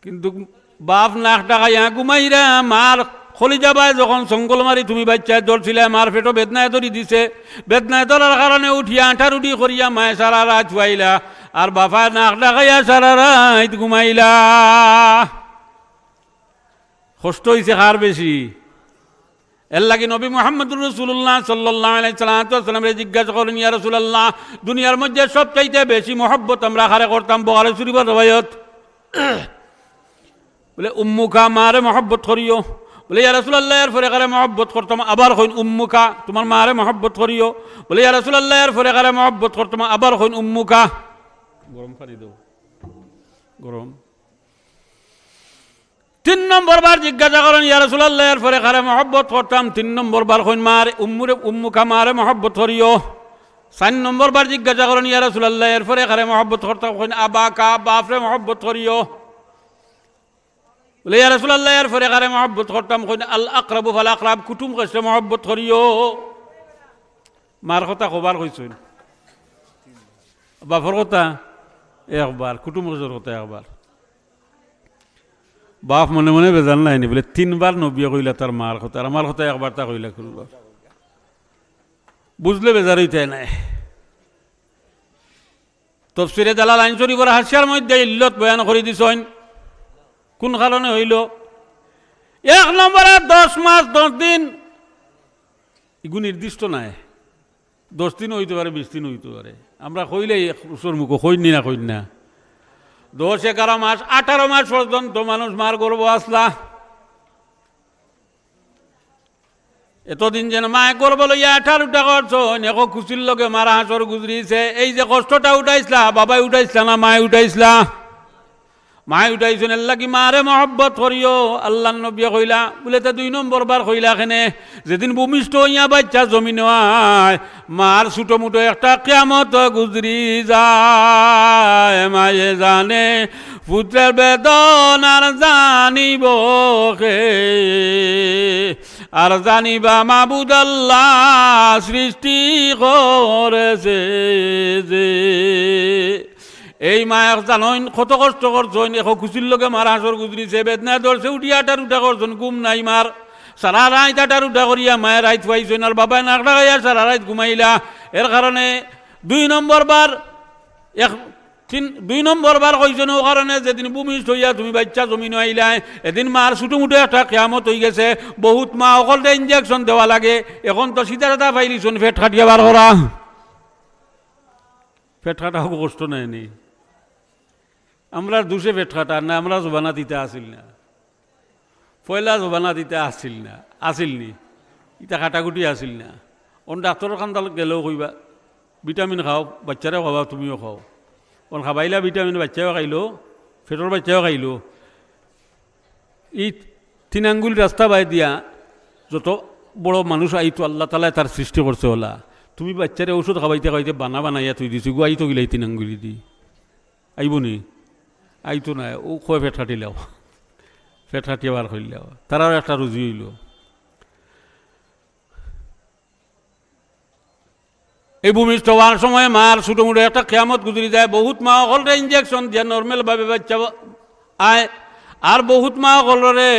[SPEAKER 1] কিন্তু বাপ নাক ডাকাইয়া ঘুমাইরা মার খলি যাবায় যখন সঙ্গল মারি তুমি বাচ্চায় ধরছিলে, মার পেটো বেদনায় ধরি দিছে, বেদনায় ধরার কারণে উঠিয়া আঁঠারুটি করিয়া মায়ে সারা রাত শুয়াইলা, আর বাপায় নাক ডাকাইয়া সারা রাত ঘুমাইলা। কষ্ট হয়েছে কার বেশি? এর লাগি নবী মুহাম্মদুর রাসূলুল্লাহ সাল্লাল্লাহু আলাইহি সাল্লাম জিজ্ঞাসা করেন, ইয়া রাসূলুল্লাহ, দুনিয়ার মধ্যে সবচাইতে বেশি মহব্বত আমরা কারে করতাম? বুখারী শরীফের রওয়ায়াত। বলে উম্মুকা, মারে মহব্বত করিও। বলে ইয়া রাসূলুল্লাহ, এর পরে কারে মহব্বত করতাম? আবার কইন উম্মুকা, তোমার মারে মহব্বত করিও। বলে ইয়া রাসূলুল্লাহ, এর পরে কারে মহব্বত করতাম? আবার কইন উম্মুকা। গরম পানি দাও, গরম। 3 নম্বর বার জিজ্ঞাসা করেন, ইয়া রাসূলুল্লাহ, এর পরে কারে মহব্বত করতাম? 3 নম্বর বার কইন মারে উম্মুকা, মারে মহব্বত করিও। 4 নম্বর বার জিজ্ঞাসা করেন, ইয়া রাসূলুল্লাহ, এর পরে কারে মহব্বত করতাম? কইন আবাকা, বাপরে মহব্বত করিও। বলে ইয়া রাসূলুল্লাহ, এর পরে কারে মহব্বত করতাম? কইন আল আকরাবু ফাল আকরাব, কুটুম কাছে মহব্বত করিও। মার কথা কবার কইছেন, বাপর কথা একবার, কুটুম কাছের কথা একবার। বাপ মনে মনে বেজান নাইনি, বলে 3 বার নবী কইলা তার মার কথা, আর আমার কথা একবার তা কইলা করল, বুঝলে বেজার হইতে নাই। তাফসীরে জালালাইন শরীফের হাসিয়ার মধ্যে ইল্লত বয়ান করে দিছেন, কোন কারণে হইল। 1 নম্বরে 10 মাস 10 দিন, এগুলো নির্দিষ্ট নাই। 10 দিন হইতে পারে, 20 দিন হইতে পারে। আমরা কইলে উসর মুখ কইনি না, কইন না। 10, 11 মাস, 18 মাস পর্যন্ত মানুষ মার গর্ভ আসলা। এতদিন যেন মায় গর্ব লইয়া 18টা করছো, এখন খুশির লগে মারা হাসর গুজরিছে। এই যে কষ্টটা উঠাইছিলা, বাবাই উঠাইছিলা না মায় উঠাইছিলা? মায় উঠাইছেন। এর লাগি মারে মহব্বত করিও, আল্লাহ নবী কইলা। বলে তা 2 নম্বর বার কইলা কেনে? যেদিন ভূমিষ্ঠ হইয়া বাচ্চা জমিন হয়, মার ছোটো মুটো একটা কিয়ামত গুজরি যায়। মায়ে জানে পুত্রের বেদনার জানিব কে, আর জানিবা মাবুদ আল্লাহ সৃষ্টি করেছে যে। এই মায়ের জানইন কত কষ্ট করছেন, এখন খুশির লোকে মার হাসর গুজরিছে, বেদনা ধরছে, উঠিয়া 18টা করছেন, ঘুম নাই মার, সারা রাত 18টা করিয়া মায়ের রাত পাইছেন, আর বাবাই নাকড়া গাইয়া সারা রাত ঘুমাইলা। এর কারণে 2 নম্বর বার 2 নম্বর বার কইছেন, ও কারণে যেদিন ভূমিষ্ঠ হইয়া তুমি বাচ্চা জমিন আইলাই, এদিন মার ছোটো মুটো একটা কিয়ামত হয়ে গেছে। বহুত মা অকলটা ইঞ্জেকশন দেওয়া লাগে, এখন তো সিধা পাইলিছুন পেট খাটিয়া বার করা। পেট খাটা কষ্ট নেয়নি, আমরা দুষে পেট খাটা না, আমরা জোবানা দিতে আসিল না, পয়লা জোবানা দিতে আসিল না, আসিলনি, ইটা কাটাকুটি আসিল না। অন ডাক্তরের কান্দাল গেলেও কইবা ভিটামিন খাও, বাচ্চারাও খাবা, তুমিও খাও। অন খাবাইলা ভিটামিন, বাচ্চাও খাইলো, পেটর বাচ্চাও খাইলো। এই 3 আঙ্গুল রাস্তা বাই দিয়া যত বড় মানুষ আইতো, আল্লাহ তালা তার সৃষ্টি করছে ওলা। তুমি বাচ্চারে ঔষধ খাবাইতে খাইতে বানাইয়া তুই দিছো, গো আইতো গিলাই 3 আঙ্গুলি দি, আইব নি? আইতো না, ও খোয়া পেট কাটিলাও, পেট কাটিয়ে বার করলেও তারাও একটা রুজি হইল। এই ভূমিষ্ঠ হওয়ার সময় মার ছোটো মুটো একটা কিয়ামত গুজরি যায়। বহুত মা অকলরে ইঞ্জেকশন দিয়ে নর্মালভাবে বাচ্চা আয়, আর বহুত মা অকলরে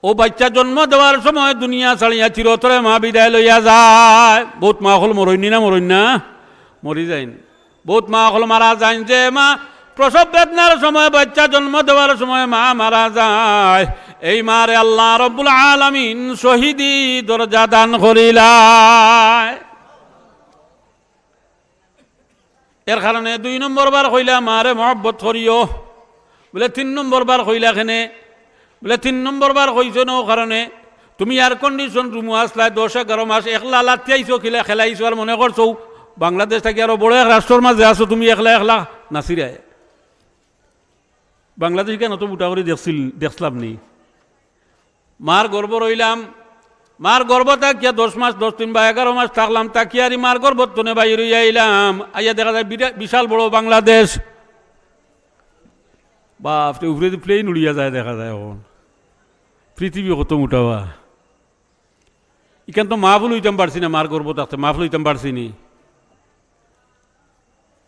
[SPEAKER 1] ও বাচ্চা জন্ম দেওয়ার সময় দুনিয়া ছাড়িয়া চিরতরে মা বিদায় লইয়া যায়। বহুত মা অকল মরইনি না, মরইন না, মরি যাইন। বহুত মা অকল মারা যায়, যে মা প্রসব বেদনার সময়, বাচ্চা জন্ম দেওয়ার সময় মা মারা যায়। এই মারে আল্লাহ রব্বুল আলামিন শহীদি দরজা দান করিলায়। এর কারণে 2 নম্বর বার কইলা মারে মহব্বত করিও। বলে 3 নম্বর বার কইলা কেনে? বলে 3 নম্বর বার কইছো না, কারণে তুমি এয়ার কন্ডিশন রুমু আসলাই 10-11 মাস একলা লাতিয়াইছো, খেলাইছো, আর মনে করছো বাংলাদেশ থেকে আরো বড় এক রাষ্ট্রের মাঝে আছো, তুমি একলা নাচিরায়। বাংলাদেশ কেন তো উঠা করে দেখছিলাম নি? মার গর্ব রইলাম, মার গর্ব তাকিয়া 10 মাস 10 দিন বা 11 মাস থাকলাম, তাকিয়ারি মার গর্ব তনে বাইরে আইলাম। আইয়া দেখা যায় বিশাল বড় বাংলাদেশ। বাপরে উপরে প্লেন উড়িয়া যায় দেখা যায় এখন পৃথিবী কত মোটাবা এখান তো মাহফুল হইতাম পারছি না মার গর্ব থাকতে মাহফুল হইতাম পারছি নি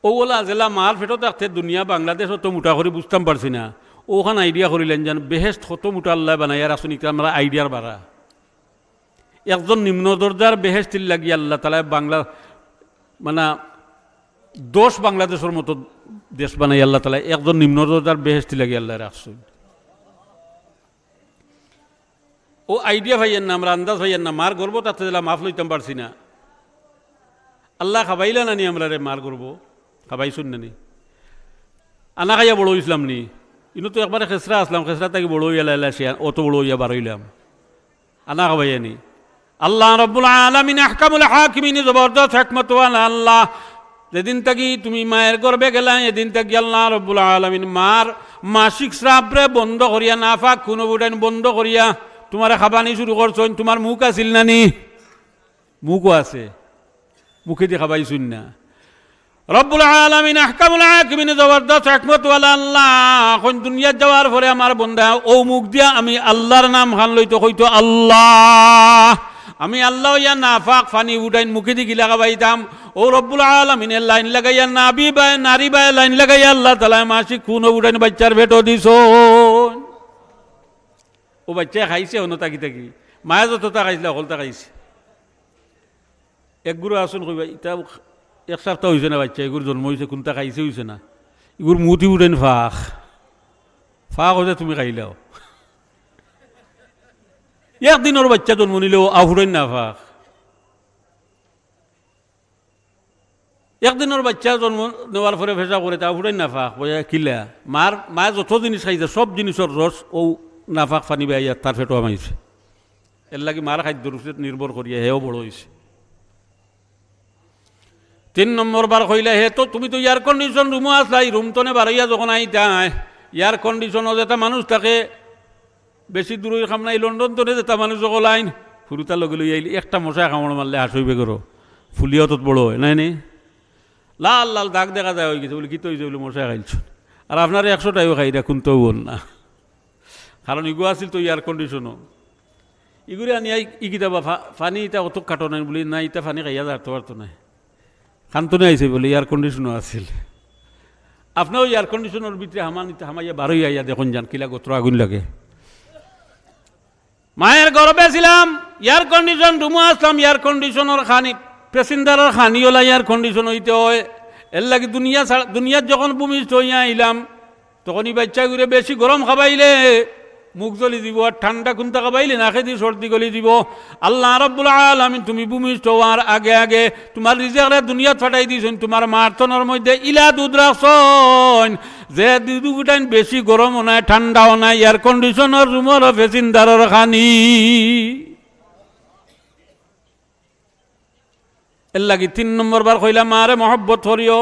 [SPEAKER 1] ওগুলা জেলা মার ফেটো থাকতে দুনিয়া বাংলাদেশ অত মোটা করে বুঝতাম পারছি না ওখান আইডিয়া করিলেন যেন বেহেস্ট কত মোটা আল্লাহ বানাইয়ার আসুন আমরা আইডিয়ার বাড়া একজন নিম্ন দরজার বেহেস্তির লাগিয়ে আল্লাহ তালা বাংলা মানে 10 বাংলাদেশের মতো দেশ বানাই আল্লাহ তালা একজন নিম্ন দরজার বেহেস্তি লাগিয়ে আল্লাহ রাখছুন ও আইডিয়া ভাইয়েন না আমরা আন্দাজ ভাইয়েন না মার গর্ব তাতে দিলাম মাফ লইতাম পারছি না আল্লাহ খাবাইলা নানি আমরা রে মার গর্ব খাবাইছুন নানি আনা খাইয়া বড় হইসলাম নি ইনো তো একবারে খেসরা আসলাম খেসরা তাকে বড় হইয়া লাইলা সে অত বড় হইয়া বার হইলাম আনা খাবাইয়ানি আল্লাহ রব্বুল আলামিন আহকামুল হাকিমিন জবরদস্ত হিকমতওয়ালা আল্লাহ যেদিন থাকি তুমি মায়ের গর্বে গেলা এদিন থাকি আল্লাহ রব্বুল আলামিন মার মাসিক শ্রাবরে বন্ধ করিয়া নাফাক কোনো বুটাইন বন্ধ করিয়া তোমার খাবানি শুরু করছো তোমার মুখ আছিল নানি মুখও আছে মুখে দিয়ে খাবাইছুন না রব্বুল আলামিন আহকামুল হাকিমিন জবরদস্ত হিকমতওয়ালা আল্লাহ এখন দুনিয়া যাওয়ার পরে আমার বন্ধা ও মুখ দিয়া আমি আল্লাহর নাম খান লইতো কইতো আল্লাহ আমি আল্লাহ ইয়া নাফাক ফানি উঠাইন মুখে দি গিলা খাবাইতাম ও রব্বুল আলামিনের লাইন লাগাইয়া নাবি বাই নারী বাই লাইন লাগাইয়া আল্লাহ তাআলা মাসিক খুন উঠাইন বাচ্চার ভেটো দিছ ও বাচ্চা খাইছে অন্য তাকি তাকি মায়া যতটা খাইছিল অকলতা খাইছে একগুরু আসুন কইবা ইটা এক সপ্তাহ হয়েছে না বাচ্চা এগুর জন্ম হয়েছে কোনটা খাইছে হয়েছে না এগুর মুতি উঠেন ফাঁক ফাঁক হতে তুমি খাইলাও একদিনের বাচ্চা জন্ম নিলেও আহুরেন না ফাঁক একদিনের বাচ্চা জন্ম নেওয়ার পরে ভেজা করে তা আহুরেন না ফাঁক বোঝা কিলা মায়ের যত জিনিস খাইছে সব জিনিসের রস ও নাফাক পানি বাইয়া তার ফেটো আমাইছে এর লাগে মার খাদ্যর উপরে নির্ভর করিয়া হেও বড় হয়েছে 3 নম্বর বার কইলা হে তো তুমি তো এয়ার কন্ডিশন রুমও আসলাই রুম তো নে বাড়াইয়া যখন আইতাই এয়ার কন্ডিশনও যেটা মানুষ থাকে বেশি দূরের খাম নাই লন্ডন তো যেটা মানুষ যখন লাইন ফুরুতা লগে লই আইলি একটা মশা কামড় মারলে হাস হইবে করো ফুলিয়াও তত বড় হয় নাই নি লাল লাল দাগ দেখা যায় হয়ে গেছে বলে কি তো হয়েছে বলে মশা খাইছ আর আপনার 100 টাইও খাই রাখুন তো বল না কারণ ইগো আসিল তো এয়ার কন্ডিশনও ইগুলি আনি ইগিতা বা ফানি ইটা অত কাটো নাই বলি না ইটা ফানি খাইয়া যাতে পারতো নাই খান্তনে আইছে বলে এয়ার কন্ডিশনও আছিল আপনারও এয়ার কন্ডিশনের ভিতরে হামাইয়া বারোই আইয়া দেখুন যান কিলা গোত্র আগুন লাগে মায়ের গর্বে ছিলাম এয়ার কন্ডিশন রুমও আসলাম এয়ার কন্ডিশনের খানি প্যাসেঞ্জারের খানিওলা এয়ার কন্ডিশন হইতে হয় এর লাগে দুনিয়ার যখন ভূমিষ্ঠ হইয়া আইলাম তখনই বাচ্চা ঘুরে বেশি গরম খাবাইলে মুখ জ্বলি দিব আর ঠান্ডা কুন্তা খাবাইলে না খেয়ে সর্দি গলি দিব আল্লাহ রাব্বুল আলামিন তুমি ভূমিষ্ঠ হওয়ার আগে আগে তোমার রিজিকরে দুনিয়াত ফাটাই দিয়েছেন তোমার মার্তনের মধ্যে ইলা দুধ রাখছেন যে দুধটাইন বেশি গরমও নাই ঠান্ডাও নাই এয়ার কন্ডিশনার রুমের প্যাসেঞ্জারের খানি এর লাগি 3 নম্বর বার কইলাম মারে মহব্বত করিও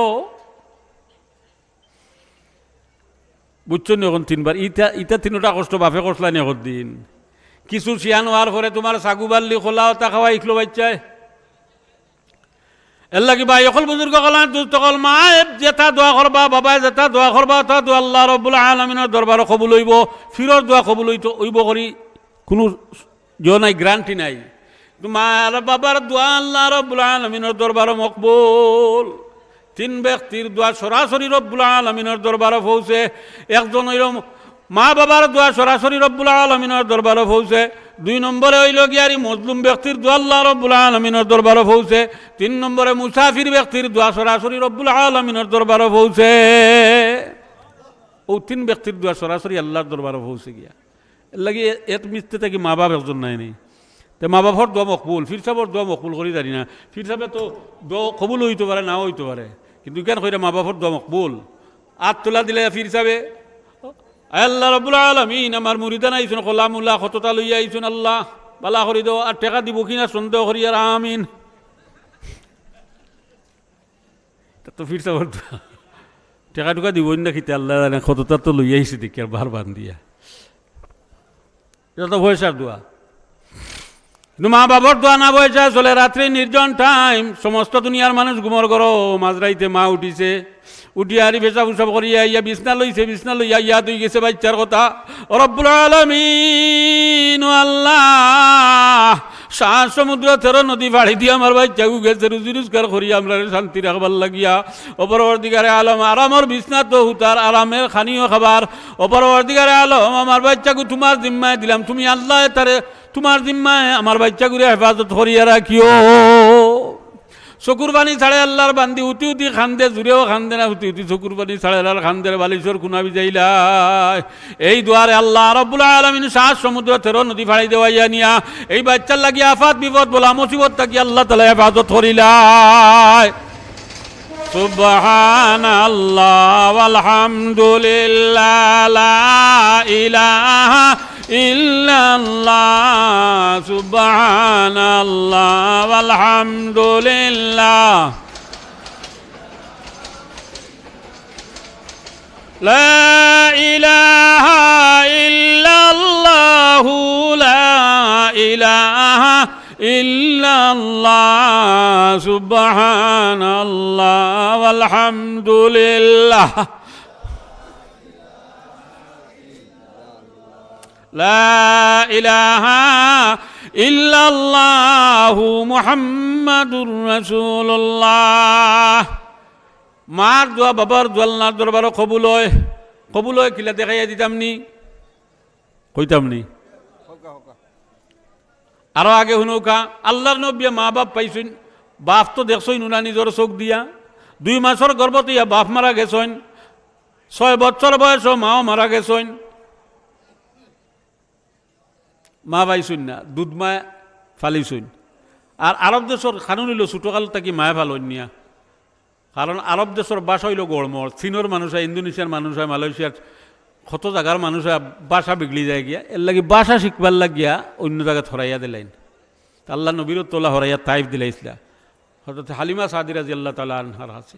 [SPEAKER 1] বুঝছো নি এখন 3 বার ইটা 3টা কষ্ট বাপে কষলা নি দিন কিছু শিয়ান হওয়ার পরে তোমার সাগু বাল্লি খোলাও তা খাওয়া ইখলো বাচ্চায় এর লাগি ভাই অকল বুজুর্গ কলা দুস্থ কল মা যেটা দোয়া করবা বাবা যেটা দোয়া করবা তা দোয়া আল্লাহ রব্বুল আলামিনের দরবারে কবুল হইব ফিরর দোয়া কবুল হইব করি কোনো নাই গ্যারান্টি নাই তোমার বাবার দোয়া আল্লাহ রব্বুল আলামিনের দরবারে মকবুল 3 ব্যক্তির দোয়া সরাসরি রব্বুল আলামিনের দরবারে পৌঁছে একজন হইল মা বাবার দোয়া সরাসরি রব্বুল আলামিনের দরবারে পৌঁছে 2 নম্বরে হইল গিয়ারি মজলুম ব্যক্তির দোয়া আল্লাহ রব্বুল আলামিনের দরবারে পৌঁছে 3 নম্বরে মুসাফির ব্যক্তির দোয়া সরাসরি রব্বুল আলামিনের দরবারে পৌঁছে ও 3 ব্যক্তির দোয়া সরাসরি আল্লাহর দরবারে পৌঁছে গিয়া এর লাগি এত মিথ্যে থেকে মা বাপ একজন নাই নেই তো মা বাবার দোয়া মকবুল ফির সাহেবের দোয়া মকবুল করি জানি না ফির সাহেবে তো দোয়া কবুল হইতে পারে নাও হইতে পারে কিন্তু কেন কইরা মা বাবার দোয়া মকবুল আত তোলা দিলে ফির সাহেবে আল্লাহ রাব্বুল আলামিন আমার মুরিদান আইছুন কলামুল্লাহ কতটা লইয়া আইছুন আল্লাহ বালা করি দাও আর টাকা দিব কিনা সন্দেহ করি আর আমিন তো ফির সাহেবের টাকা টুকা দিব না খিতে আল্লাহ কতটা তো লইয়া আইছে দেখি আর বার বান দিয়া এটা তো ভয়সার দোয়া মা বাবার দোয়া না বয়সা চলে, রাত্রে নির্জন টাইম, সমস্ত দুনিয়ার মানুষ ঘুমর করো, মাঝরাইতে মা উঠিছে, উঠিয়া আরি পেশাব উসাব করিয়া ইয়া বিছনা লইছে, বিছনা লইয়া ইয়া তুই গেছে বাচ্চার কথা, রব্বুল আলামিন আল্লাহ সাত সমুদ্র 13 নদী পাড়ি দিয়ে আমার বাচ্চাকে গেছে রুজি রোজগার করিয়া আমরা শান্তি রাখবার লাগিয়া। অপরবর্তীকারে আলম আরামর বিছনা তো হুতার আরামের খানিও খাবার। অপরবর্তীকারে আলম আমার বাচ্চাকে তোমার জিম্মায় দিলাম, তুমি আল্লাহ তারে তোমার জিম্মায় আমার বাচ্চাগুলো হেফাজত করিয়া রাখিও। চকুর পানি ছাড়ে আল্লাহর বান্দি উতি উতি খান্দে, জুড়েও খান্দে না, উতি উতি চকুর পানি ছাড়ে আল্লাহর খান্দের বালিশর খুনা বিজাইলাই। এই দুয়ারে আল্লাহ রব্বুল আলামিন 7 সমুদ্র 13 নদী ফাড়াই দেওয়াইয়া নিয়া এই বাচ্চার লাগিয়া আফাত বিপদ বলা মুসিবত থাকি আল্লাহ তাআলা হেফাজত করিলাই। সুবহানাল্লাহ ওয়ালহামদুলিল্লাহ লা ইলাহা ইল্লাল্লাহ সুবহানাল্লাহ ওয়ালহামদুলিল্লাহ লা ইলাহা ইল্লাল্লাহ লা ইলাহা ইল্লাল্লাহ সুবহানাল্লাহ ওয়ালহামদুলিল্লাহ লা ইলাহা ইল্লাল্লাহু মুহাম্মাদুর রাসূলুল্লাহ। মার দোয়া বাবার দোয়া আল্লাহর দরবারে কবুল হয় কিলা দেখাইয়া দিতামনি, কইতামনি আরো আগে শুনৌকা। আল্লাহর নবী মা বাপ পাইছেন, বাপ তো দেখছই নুনা নিজের চোখ দিয়া, 2 মাসের গর্ভতে বাপ মারা গেছেন, 6 বছর বয়স মাও মারা গেছেন, মা পাইছেন না, দুধ মা ফালিছেন। আর আরব দেশের খানুন হইল ছোটকাল থাকি মায়ে ফালন নিয়া, কারণ আরব দেশের বাসা হইল গড়মর, চীনের মানুষ হয়, ইন্দোনেশিয়ার মানুষ হয়, মালয়েশিয়ার কত জায়গার মানুষ হয়, বাসা বিগড়ি যায় গিয়া, এর লাগে বাসা শিখবার লাগিয়া অন্য জায়গায় হরাইয়া দিলেন। আল্লাহ নবীর তোলা হরাইয়া তাইফ দিলাইছিলা হযরত হালিমা সাদি রাদিয়াল্লাহু তাআলা আনহার কাছে।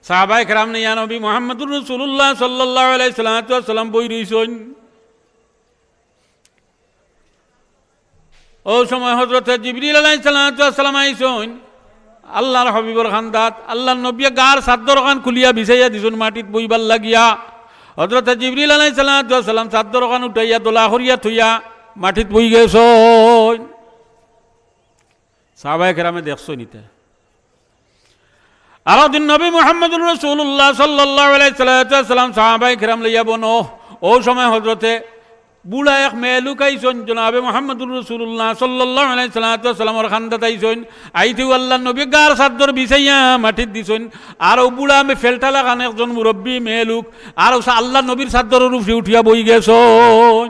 [SPEAKER 1] সাহাবায়ে কেরাম নে ইয়া নবী মুহাম্মদুর রাসূলুল্লাহ সাল্লাল্লাহু আলাইহি সাল্লাম বই রইছেন। ও সময় হযরত জিবরিল আলাইহিস সালাম আইছেন আল্লাহর হাবিবর খান্দাত। আল্লাহর নবী গার চাদর খান খুলিয়া বিছাইয়া দিছেন মাটিত বইবার লাগিয়া। হযরত জিবরিল আলাইহিস সালাম চাদর খান উঠাইয়া দোলা করিয়া থইয়া মাটিত বই গেছেন। সাহাবায়ে কেরামে দেখছেন ইতা। আর দিন নবী মুহাম্মদুর রাসূলুল্লাহ সাল্লাল্লাহু আলাইহি সাল্লাম সাহাবায়ে কেরাম লইয়া বনো। ও সময় হযরতে বুড়া এক মেয়ে লুকাইছেন জনাবে মুহাম্মদুর রাসূলুল্লাহ সাল্লাল্লাহু আলাইহি সাল্লামের খান্দাত আইছেন। আইতেও আল্লাহর নবী গার চাদর বিছাইয়া মাটিত দিছেন। আর ও বুড়া মে ফেলটা লাগান একজন মুরব্বী মেয়ে লোক, আর আল্লাহর নবীর চাদরের উপরে উঠিয়া বই গেছেন।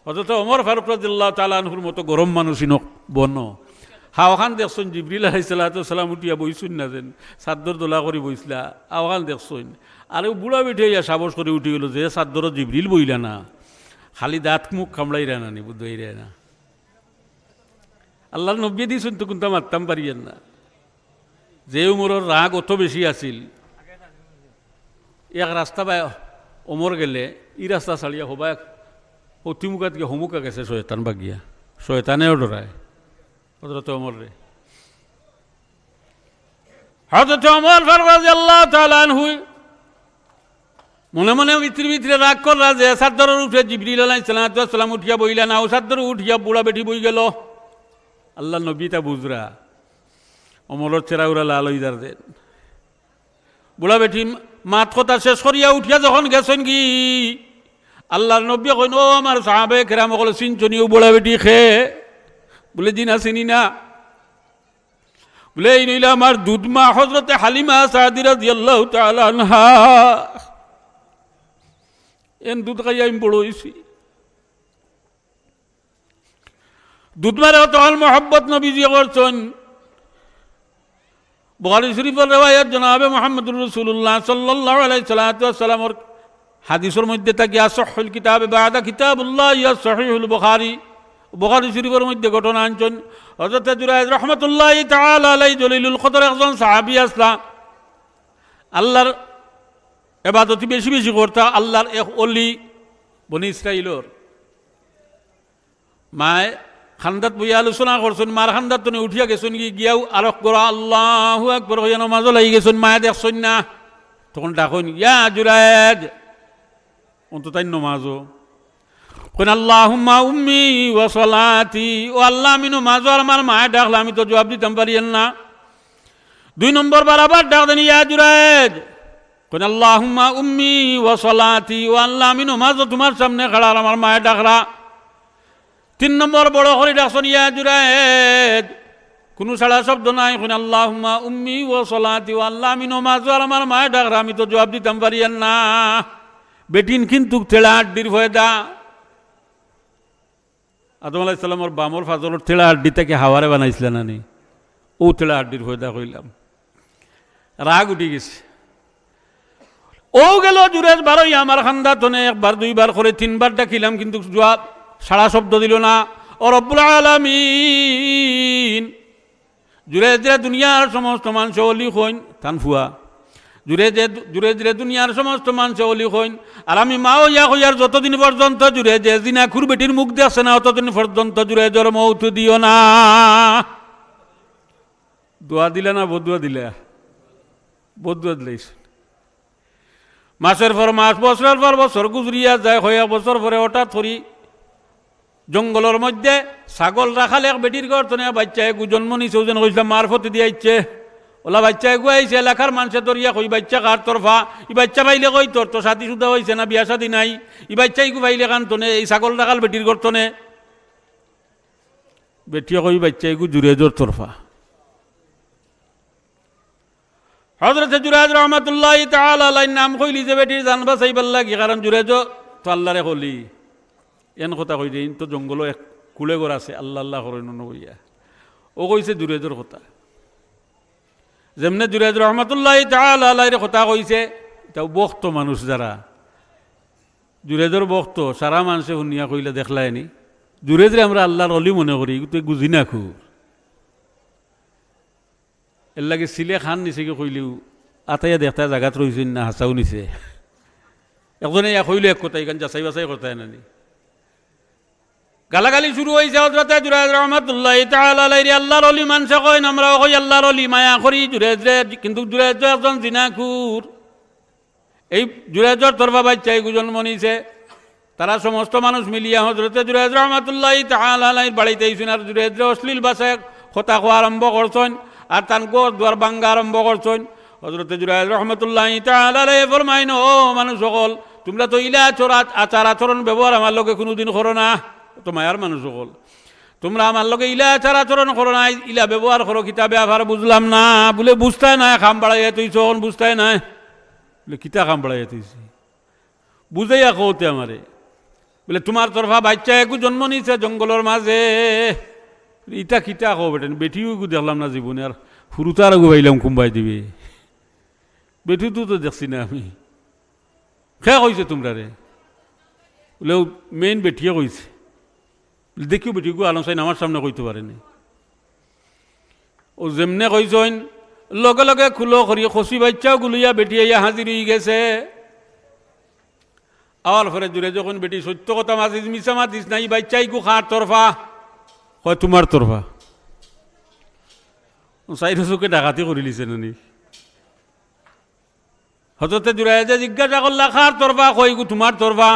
[SPEAKER 1] হযরত ওমর ফারুক রাদিয়াল্লাহু তাআলা আনহুর মতো গরম মানুষই নক বন হাওয়াখান দেখছেন জিবরিল আলাইহিস সালাম উঠিয়া বইছেন না, যেন চাদর দোলা করে বইছিলা, হাওয়াখান দেখছেন। আর ও বুড়া বেঠে সাবস করে উঠি গেল যে চাদর জিবরিল বইলা না, খালি দাঁত মুখ কামড়াই রে না, নি বুঝাই রে না। আল্লাহর নবী দিয়েছেন তো কিন্তু মারতাম পারিয়েন না। যে উমরের রাগ অত বেশি আছিল, এক রাস্তা বাই ওমর গেলে ই রাস্তা ছাড়িয়া হবা অতিমুখাত গিয়ে হুমুকা গেছে শয়তান বাগিয়া, শয়তানেও ডরায় হযরত ওমর রে। হযরত ওমর ফারুক রাদিয়াল্লাহু তাআলা আনহু মনে মনে মিত্রি মিত্রে রাগ করলা যে চাদরের উঠে জিবরিল আলাইহিস সালাম উঠিয়া বইলা না, ও চাদর উঠিয়া বুড়া বেটি বই গেল। আল্লাহ নবী তা বুঝরা অমরের চেরা উড়া লাল হয়ে যার দেন। বুড়া বেটি মাত কথা শেষ করিয়া উঠিয়া যখন গেছেন কি আল্লাহর নবী কইন, ও আমার সাহাবায়ে কেরাম সকল চিনচনিও বুড়া বেটি খে বলে জিনা চিনি না, বলে এই নইলে আমার দুধমা হযরতে হালিমা সাদি রাদিয়াল্লাহু তাআলা আনহা, এন দুধ খাইয়া আমি বড় হয়েছি। দুধ মারে তখন মোহাব্বত নবীজি করছেন। বুখারী শরীফের রিওয়ায়াত জনাবে মুহাম্মদুর রাসূলুল্লাহ সাল্লাল্লাহু আলাইহি সাল্লামের হাদিসের মধ্যে থাকি আসহুল কিতাবে বাদা কিতাবুল্লাহ ইয়া সহিহুল বুখারী। বুখারী শরীফের মধ্যে ঘটনা আনছেন হযরত জুরাইজ রাহমাতুল্লাহি তাআলা আলাইহি জলিলুল কদর একজন সাহাবী আসলা, আল্লাহর এবাদতি বেশি বেশি করতা। আল্লাহর এক অলি বনি ইসরাইলর মায় খান্দাত বইয়া আলোচনা করছেন, মার খান্দাত তো উঠিয়া গেছেন গিয়াও আর আল্লাহু আকবার হইয়া নমাজও লাগি গেছেন, মায়া দেখছেন না, তখন ডাকুন ইয়া জুরায়েদ, অন্ত তাই নমাজও কোন আল্লাহুম্মা উম্মি ওয়া সালাতি, ও আল্লাহ আমি নমাজও আর আমার মায়া ডাকলা, আমি তো জবাব দিতাম পারিয়েন না। 2 নম্বর বার আবার ডাক দেন ইয়া জুরায়েদ, কোন আল্লাহুম্মা উম্মি ওয়া সালাতি, ও আল্লাহ আমি নমাজও তোমার সামনে খাড়া আর আমার মায়া ডাকলা। 3 নম্বর বড় করে ডাকছেন ইয়া জুরায়েদ, কোনো সাড়া শব্দ নাই, কোন আল্লাহুম্মা উম্মি ওয়া সালাতি, ও আল্লাহ আমি নমাজও আর আমার মায়া ডাকলা, আমি তো জবাব দিতাম পারিয়েন না। বেটিন কিন্তু তেলা আড্ডির ফয়দা। আদম আলাইহিস সালামর বামর ফাজলর তেলা আড্ডি থেকে হাওয়ারে বানাইছিলেন আনি, ও তেলা আড্ডির ফয়দা কইলাম, রাগ উঠি গেছে। ও গেল জুরেজ বারোই আমার খান্দা তনে 1বার 2বার করে 3বার ডাকিলাম, কিন্তু জবাব সাড়া শব্দ দিল না। ও রব্বুল আলামিন, জুরেজ দুনিয়ার সমস্ত মানুষ অলি হইন তান ফুয়া, জুরেজ দুনিয়ার সমস্ত মানুষ অলি হইন, আর আমি মাও ইয়া হইয়ার যতদিন পর্যন্ত জুরেজ জিনা খুর বেটির মুখ দেখছে না, অতদিন পর্যন্ত জুরেজর মৌত দিও না। দোয়া দিলে না বদুয়া দিলে? বদুয়া দিলেই। মাসের পর মাস, বছরের পর বছর গুজরিয়া যায়, 1 বছর পরে হঠাৎ করি জঙ্গলের মধ্যে ছাগল রাখালে এক বেটির ঘর তো বাচ্চা এগু জন্ম নিছে, ওজন কইসলাম মারফতি দিয়ে আইছে, ওলা বাচ্চা এগু আইছে, এলাকার মানুষে ধরিয়া কই বাচ্চা কার তরফা, ই বাচ্চা পাইলে কই তোর তো সাথী সুদা হয়েছে না, বিয়া সাথী নাই, ই বাচ্চা ইগু পাইলে কান তনে এই ছাগল রাখাল বেটির ঘর তনে, বেটিয়া কই বাচ্চা এগু জুরেজর তরফা। হযরত জুরাইজ রহমাতুল্লাহি তাআলা আলাইহির নাম কইলি যে বেটির জান বাঁচাইবার লাগি, কারণ জুরেজ তো আল্লাহরে কলি এন কথা কই দিন, তো জঙ্গল এক কুলে ঘর আছে, আল্লাহ আল্লাহ করেন নইয়া, ও কইছে জুরেজর কথা। যেমনে জুরাইজ রহমাতুল্লাহি তাআলা আলাইহির কথা কইছে, তাও বক্ত মানুষ যারা জুরেজর বক্ত সারা মানুষে শুনিয়া কইলে দেখলাইনি, জুরেজরে আমরা আল্লাহর অলি মনে করি, তুই বুঝি না খুব, এর লাগে সিলে খান নিছে কি কইলেও আতাইয়া দেখতা জায়গাত রইছেন না, হাসাও নিছে, একজনে কইলে এক কথা, এখান যাচাই বাছাই কথাই নানি, গালাগালি শুরু হয়েছে। হযরত জুরাইজ রহমাতুল্লাহি তাআলা আলাইহি আল্লাহর ওলি মানুষে কইন, আমরা কই আল্লাহর ওলি মায়া করি জুরাইজরে, কিন্তু জুরাইজ একজন জিনাকুর। এই জুরাইজর তরফা বাচ্চা এগু জন্ম নিছে, তারা সমস্ত মানুষ মিলিয়া হযরত জুরাইজ রহমাতুল্লাহি তাআলা আলাইহির বাড়িতে আইছেন, আর জুরাইজরে অশ্লীল ভাষায় কথা কোয়া আরম্ভ করছেন, আর তান গোর দুয়ার বাঙ্গা আরম্ভ করছেন। হযরত জুরাইজ রহমাতুল্লাহি তাআলা আলাইহি ফরমাইন, ও মানুষ সকল, তোমরা তো ইলা আচার আচরণ ব্যবহার আমার লগে কোনোদিন করো না, তো মায়ার মানুষ সকল, তোমরা আমার লগে ইলা আচার আচরণ করো না, ইলা ব্যবহার করো, কিতাবে আবার বুঝলাম না, বলে বুঝতাই না, খাম বাড়াইয়া তুইছ, বুঝতাই নাই, বলে কিতা খাম বাড়াইয়া তুইছি, বুঝাইয়া কৌতে আমারে, বলে তোমার তরফা বাচ্চা একু জন্ম নিছে জঙ্গলের মাঝে, ইটা কিতা কো বেটেন, বেটিও দেখলাম না জীবনে, আর ফুরুতার আগু ভাইলাম কুম্বাই দিবে, বেটি তো দেখছি না আমি, খেয়া কইছে তোমরা রে, বলে মেইন বেটিয়ে কইছে, দেখিও বেটিকু আলোচনা আমার সামনে কইতে পারেনি, ও যেমনে কইছেন লগে লগে খুলো করি খসি বাচ্চাও গুলিয়া বেটি আইয়া হাজির হয়ে গেছে। আওয়ার ফলে জুড়ে যখন বেটি সত্য কথা মাতিস মিশা মাতিস নাই, বাচ্চাই গু খার তরফা, হয় তোমার তরফা, চাইর চোখে ডাকাতি করে লিছে নানি। হজরতে জুরাইজ জিজ্ঞাসা করলা খার তরফা, কই গু তোমার তরফা।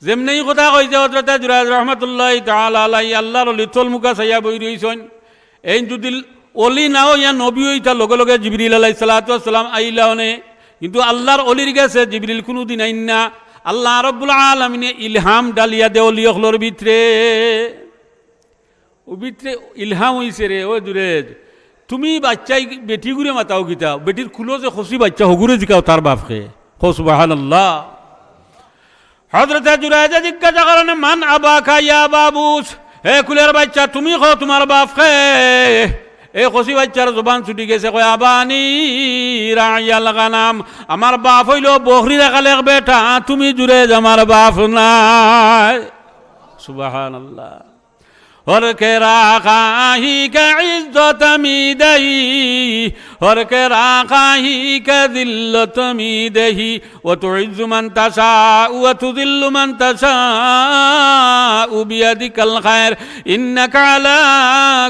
[SPEAKER 1] যেমনি কথা কইছে হযরতে জুরাইজ রহমাতুল্লাহি তাআলা আলাইহি আল্লাহর ওলি তল মুখা চাইয়া বই রইছেন, এই যদি অলি নাও ইয়া নবী হইতা লগে লগে জিবরিল আলাইহিস সালাতু ওয়াস সালাম আইলাওনে, কিন্তু আল্লাহর অলির গেছে জিবরিল কোনোদিন আইন না, আল্লাহ রাব্বুল আলামিনে ইলহাম ডালিয়া দে অলি হলর ভিতরে, ও ভিতরে ইলহাম হইছে রে। ও জুরাইজ তুমি বাচ্চাই বেটি গুরে মাতাও কিতা, বেটির খুলো যে খসি বাচ্চা হগুরে জিকাও তার বাপকে, সুবহানাল্লাহ। হযরতে জুরাইজ জিজ্ঞাসা করেন, মান আবাকা ইয়া বাবুস, হে কুলের বাচ্চা তুমি কও তোমার বাপকে। এই খসি বাচ্চার জবান ছুটি গেছে, কয় আবানি রায়াল গানাম, আমার বাপ হইল বকরি রাখালে বেটা, তুমি জুরাইজ আমার বাপ নাই। সুবহানাল্লাহ। हर के राखाही के इज्जत मी दही हर के राखाही के दिल्लत मी दही व तुइज्जु मन तशाउ व तुदिल्लु मन तशाउ बियदिकल खैर इन्नका अला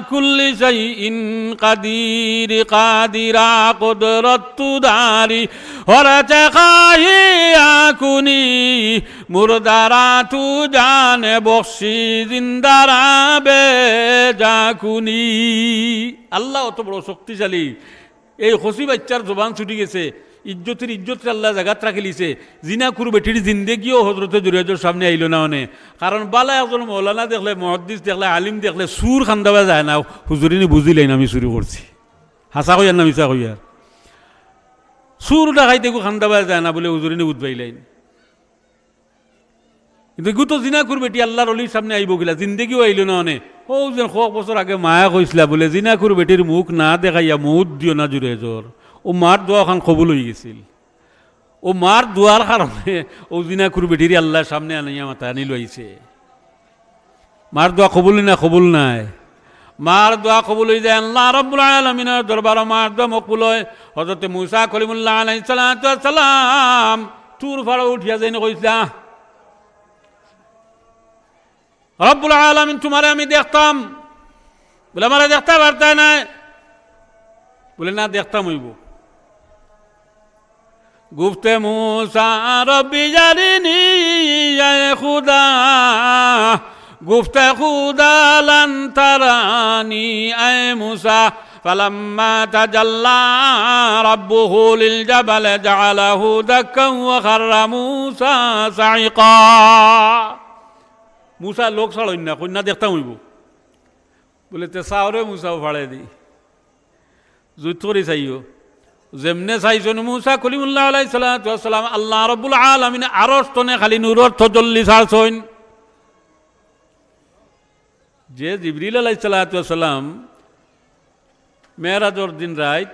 [SPEAKER 1] कुल्ली शैइन कदीर कादिरा कुदरतु दारी हर चखाही आकुनी मुर्दारा तू जाने बख्शी जिंदारा বেজাকুনি আল্লাহ অত বড় শক্তিশালী এই খসি বাচ্চার জবান ছুটি গেছে ইজ্জতের আল্লাহ জায়গাত রাখি লিছে জিনা কুর বেটির জিন্দেগিও হজরতে জুরিয়াজের সামনে আইল না মানে কারণ বালা একজন মৌলানা দেখলে মুহাদ্দিস দেখলে আলিম দেখলে সুর খান্দাবা যায় না হুজুরিনি বুঝিলেন আমি চুরি করছি হাসা কইয়ার না মিছা কইয়ার সুর ডাকাইতে খান্দাবা যায় না বলে হুজুরিনি বুঝবাইলেন কিন্তু গুতো জিনা করবে বেটি আল্লাহর অলির সামনে আইব গিলা জিন্দেগিও আইল না অনে ও যেন ক বছর আগে মায়া কইসলা বলে জিনা কর বেটির মুখ না দেখাইয়া মুদ দিও না জুড়ে জোর ও মার দোয়া খান কবুল হয়ে গেছিল ও মার দোয়ার কারণে ও জিনা কর বেটির আল্লাহর সামনে আনাইয়া মাথা আনি লইছে মার দোয়া কবুল না কবুল নাই মার দোয়া কবুল হয়ে যায় আল্লাহ রাব্বুল আলামিনের দরবারে মার দোয়া মকবুল হয় হযরত মুসা কলিমুল্লাহ আলাইহিস সালাতু ওয়াস সালাম তুর ফাড়া উঠিয়া যাইন কইসলা রব্বুল আলামিন তোমারে আমি দেখতাম বলে আমারে দেখতে পারতে না বলে না দেখতাম হইব গুফতে মুসা রব্বি জারিনি ইয়া খুদা গুফতে খুদা লান তারানি আয় মুসা فلما تجلى ربه للجبل جعله دكا وخر موسى صعقا মুসা লোক ছাড়ইন না কন্যা দেখতাম হইব বলে তে চাওরে মুসাও ফাড়ে দি জুত করে চাইও যেমনে চাইছেন মুসা কলিমুল্লাহ আলাইহিস সালাতু ওয়াস সালাম আল্লাহ রাব্বুল আলামিন আরশ তনে খালি নূরর তজল্লি ছাড়ছেন যে জিবরিল আলাইহিস সালাতু ওয়াস সালাম মেরাজর দিন রাত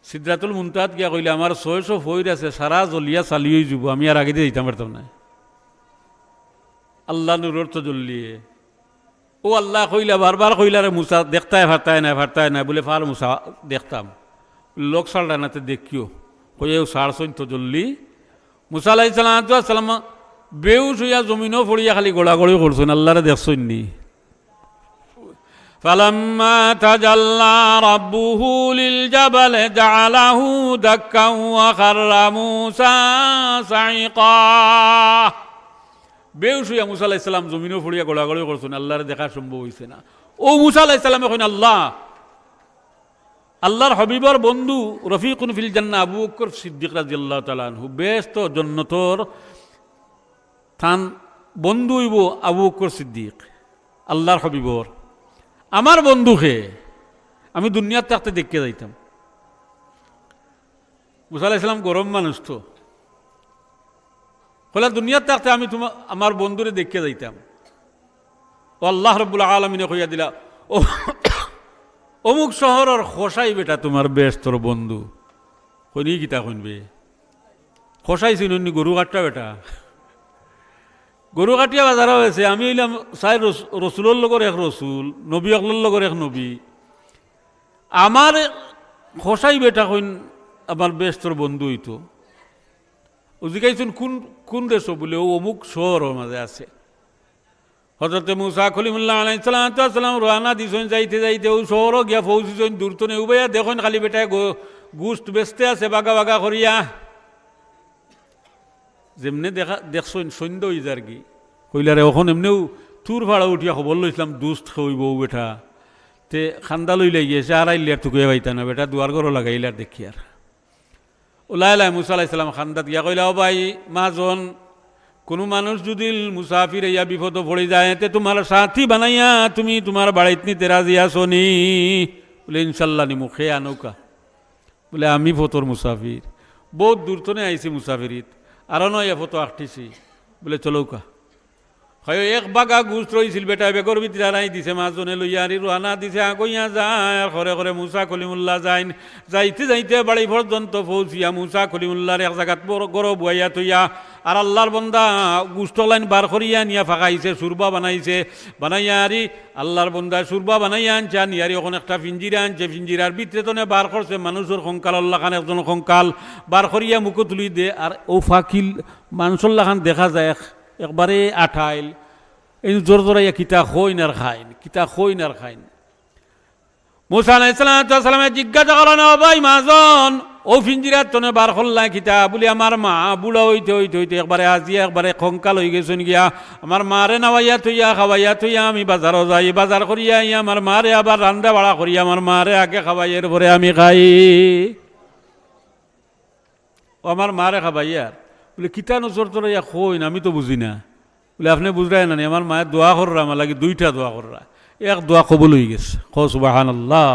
[SPEAKER 1] সিদরাতুল মুনতাহাত গিয়া কইলে আমার 600 ফইর আছে সারা জলিয়া চালিয়ে যাব আমি আর আগে দিয়ে দিতাম পারতাম না আল্লাহ নূরর তজল্লিয়ে ও আল্লাহ কইলা বারবার কইলা রে মুসা দেখতায় ফারতায় না বলে ফার মুসা দেখতাম লোক সাড়া নাতে দেখিও কই ও সারছইন তজল্লি মুসা আলাইহিস সালাতু ওয়াস সালাম বেউস হইয়া জমিনও পড়িয়া খালি গোড়াগড়ি করছেন আল্লাহরে দেখছইন নি فلما تجلى ربه للجبل جعله دكا وخر موسى صعقا বেউস হইয়া মুসা আলাইহিস সালাম জমিনও পড়িয়া গোড়াগড়ি করছেন আল্লাহরে দেখা সম্ভব হইছে না ও মুসা আলাইহিস সালাম কইন আল্লাহর হাবিবর বন্ধু রফিকুন ফিল জান্নাহ আবু বকর সিদ্দিক রাদিয়াল্লাহু তাআলা আনহু বেস্ত জান্নাতর থান বন্ধু হইব আবু বকর সিদ্দিক আল্লাহর হাবিবর আমার বন্ধুকে আমি দুনিয়ার থাকতে দেখতে যাইতাম মুসা আলাইহিস সালাম গরম মানুষ তো বলে দুনিয়ার থাকতে আমি তোমার আমার বন্ধুরে দেখতে যাইতাম ও আল্লাহ রাব্বুল আলামিনে কইয়া দিলা ও অমুক শহরের খোসাই বেটা তোমার বেস্তর বন্ধু কইনি কিতা কইনবে খোসাই চিনি গরু কাটটা বেটা গরু কাটিয়া বাজারা হয়েছে আমি হইলাম চাই রসুলের লগর এক রসুল নবী আকলের লগর এক নবী আমার খোসাই বেটা কইন আমার বেস্তর বন্ধু হইতো ও জিজ্ঞাসন কোন কোন দেশ বলে ও অমুক শহরের মাঝে আছে হযরত মুসা কলিমুল্লাহ আলাইহিস সালাতু ওয়াস সালাম রওনা দিছেন যাইতে যাইতে ও শহর গিয়া পৌঁছিছেন দূরতনে উবাইয়া দেখেন খালি বেটায় গোশত বেচতে আছে বাগা বাগা করিয়া যেমনে দেখা দেখছেন সন্ধ্যা হয়ে যার কি কইলারে ওখান এমনিও তুর ভাড়া উঠিয়া খবর লইছিলাম দুষ্ট হইব বেটা তে খান্দা লই লাই গিয়েছে আর আইলিয়ার তুকুয়ে পাইতা না বেটা দুয়ার ঘর লাগাইলার দেখি আর ওলাই মুসা আলাইহিস সালাম খান্দাত গিয়া কইলা ও ভাই মাজন কোনো মানুষ যদি মুসাফির ইয়া বিপদ পড়ে যায় তে তোমার সাথী বানাইয়া তুমি তোমার বাড়িতে নিতে রাজি আছো নি বলে ইনশাল্লাহ নি মুখে আনৌকা বলে আমি ফতর মুসাফির বহুত দূর তো আইছি মুসাফিরিত আর নয় ফটো আঁকটিছি বলে চলৌকা হয় এক বাগা গুছ রইছিল বেটা বেগর ভিতরে আনাই দিছে মাজনে লইয়ারি রোহানা দিছে আগইয়া যায় আর ঘরে ঘরে মুসা কলিমুল্লাহ যাইন যাইতে যাইতে বাড়ি পর্যন্ত পৌঁছিয়া মুসা কলিমুল্লাহর এক জায়গাত গরব বুয়াইয়া তৈয়া আর আল্লাহর বন্দা গুস্ত লাইন বার করিয়া নিয়া ফাঁকাইছে সুরবা বানাইছে বানাইয়া আরি আল্লাহর বন্দা সুরবা বানাইয়া আনছে নিয়ারি ওখানে একটা পিঞ্জিরা আনছে পিঞ্জিরার ভিতরে তো বার করছে মানুষের কঙ্কাল আল্লাহ খান একজন কঙ্কাল বার করিয়া মুখো তুলি দে আর ও ফাকিল মানুষল্লা খান দেখা যায় একবারে আঠাইল এই জোর জোরাইয়া কিতা খইন আর খাইন কিতা খইন আর খাইন মুসা আলাইহিস সালামে জিজ্ঞাসা করেন ও ভাই মাজন ও ফিঞ্জিরাত তনে বার করলা কিতা বলি আমার মা বুড়া হইতে হইতে হইতে একবারে আজিয়া একবারে কঙ্কাল হয়ে গেছেন গিয়া আমার মারে নাওয়াইয়া থইয়া খাওয়াইয়া থইয়া আমি বাজারও যাই বাজার করিয়া আমার মারে আবার রান্না বাড়া করিয়া আমার মারে আগে খাওয়াই এরপরে আমি খাই ও আমার মারে খাওয়াইয়া বলে কিতা নজর তোরাইয়া খইন আমি তো বুঝি না বলে আপনি বুঝরাই না আমার মায়ের দোয়া কররা আমার লাগে দুইটা দোয়া কররা এক দোয়া কবুল হয়ে গেছে খ সুবহানাল্লাহ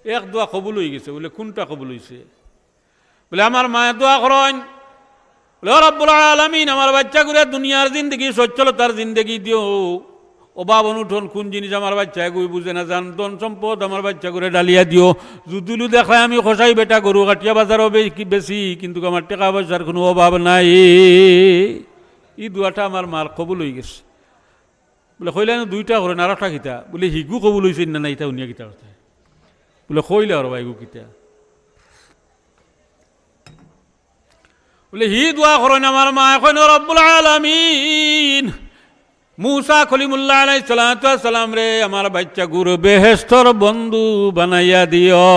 [SPEAKER 1] এক দোয়া কবুল হয়ে গেছে বলে কোনটা কবুল হয়েছে বলে আমার মায়ের দোয়া করেন বলে ও রব্বুল আলামিন আমার বাচ্চা করে দুনিয়ার জিন্দগি সচ্ছলতার জিন্দগি দিও অভাব অনুঠন কোন জিনিস আমার বাচ্চা এগুই বুঝে না জান ধন সম্পদ আমার বাচ্চা করে ডালিয়া দিও যুদুলু দেখায় আমি খসাই বেটা গরু কাটিয়া বাজারও বেশি কিন্তু আমার টাকা পয়সার কোনো অভাব নাই এই দোয়াটা আমার মার কবুল হয়ে গেছে বলে কইলেন দুইটা করেন আর একটা কিতা বলে হিগু কবুল হয়েছে না না এটা উনিয়া কিতা কথা বলে কইলে আর ভাইগু কিতা বলে হি দোয়া করেন আমার মা এখন রব্বুল আলামিন মুসা কলিমুল্লাহ আলাইহিস সালাম রে আমার বাচ্চা গুরু বেহেশতর বন্ধু বানাইয়া দিও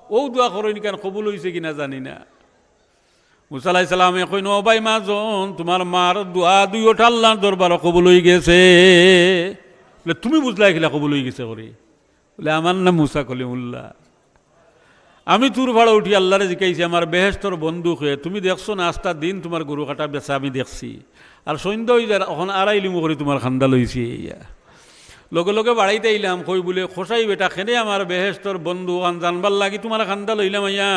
[SPEAKER 1] ও দোয়া করেন কেন কবুল হয়েছে কিনা জানি না মুসা আলাইহিস সালাম কইন ও ভাই মাজন তোমার মার দোয়া দুইটা আল্লাহর দরবারে কবুল হয়ে গেছে বলে তুমি বুঝলা কিলা কবুল হয়ে গেছে করে বলে আমার নাম মুসা কলিমুল্লাহ আমি তোর ভাড়া উঠি আল্লাহরে জিকাইছি আমার বেহেশতর বন্ধু হয়ে তুমি দেখছো না আস্তা দিন তোমার গরু কাটা বেচা আমি দেখছি আর সন্ধ্যা হয়ে যায় এখন আড়াইলিমো করে তোমার খান্দা লইছি ইয়া লগে লগে বাড়াইতে আইলাম কই বলে খসাই বেটা খেনে আমার বেহেশতর বন্ধু আন জানবার লাগি তোমার খান্দা লইলাম ইয়া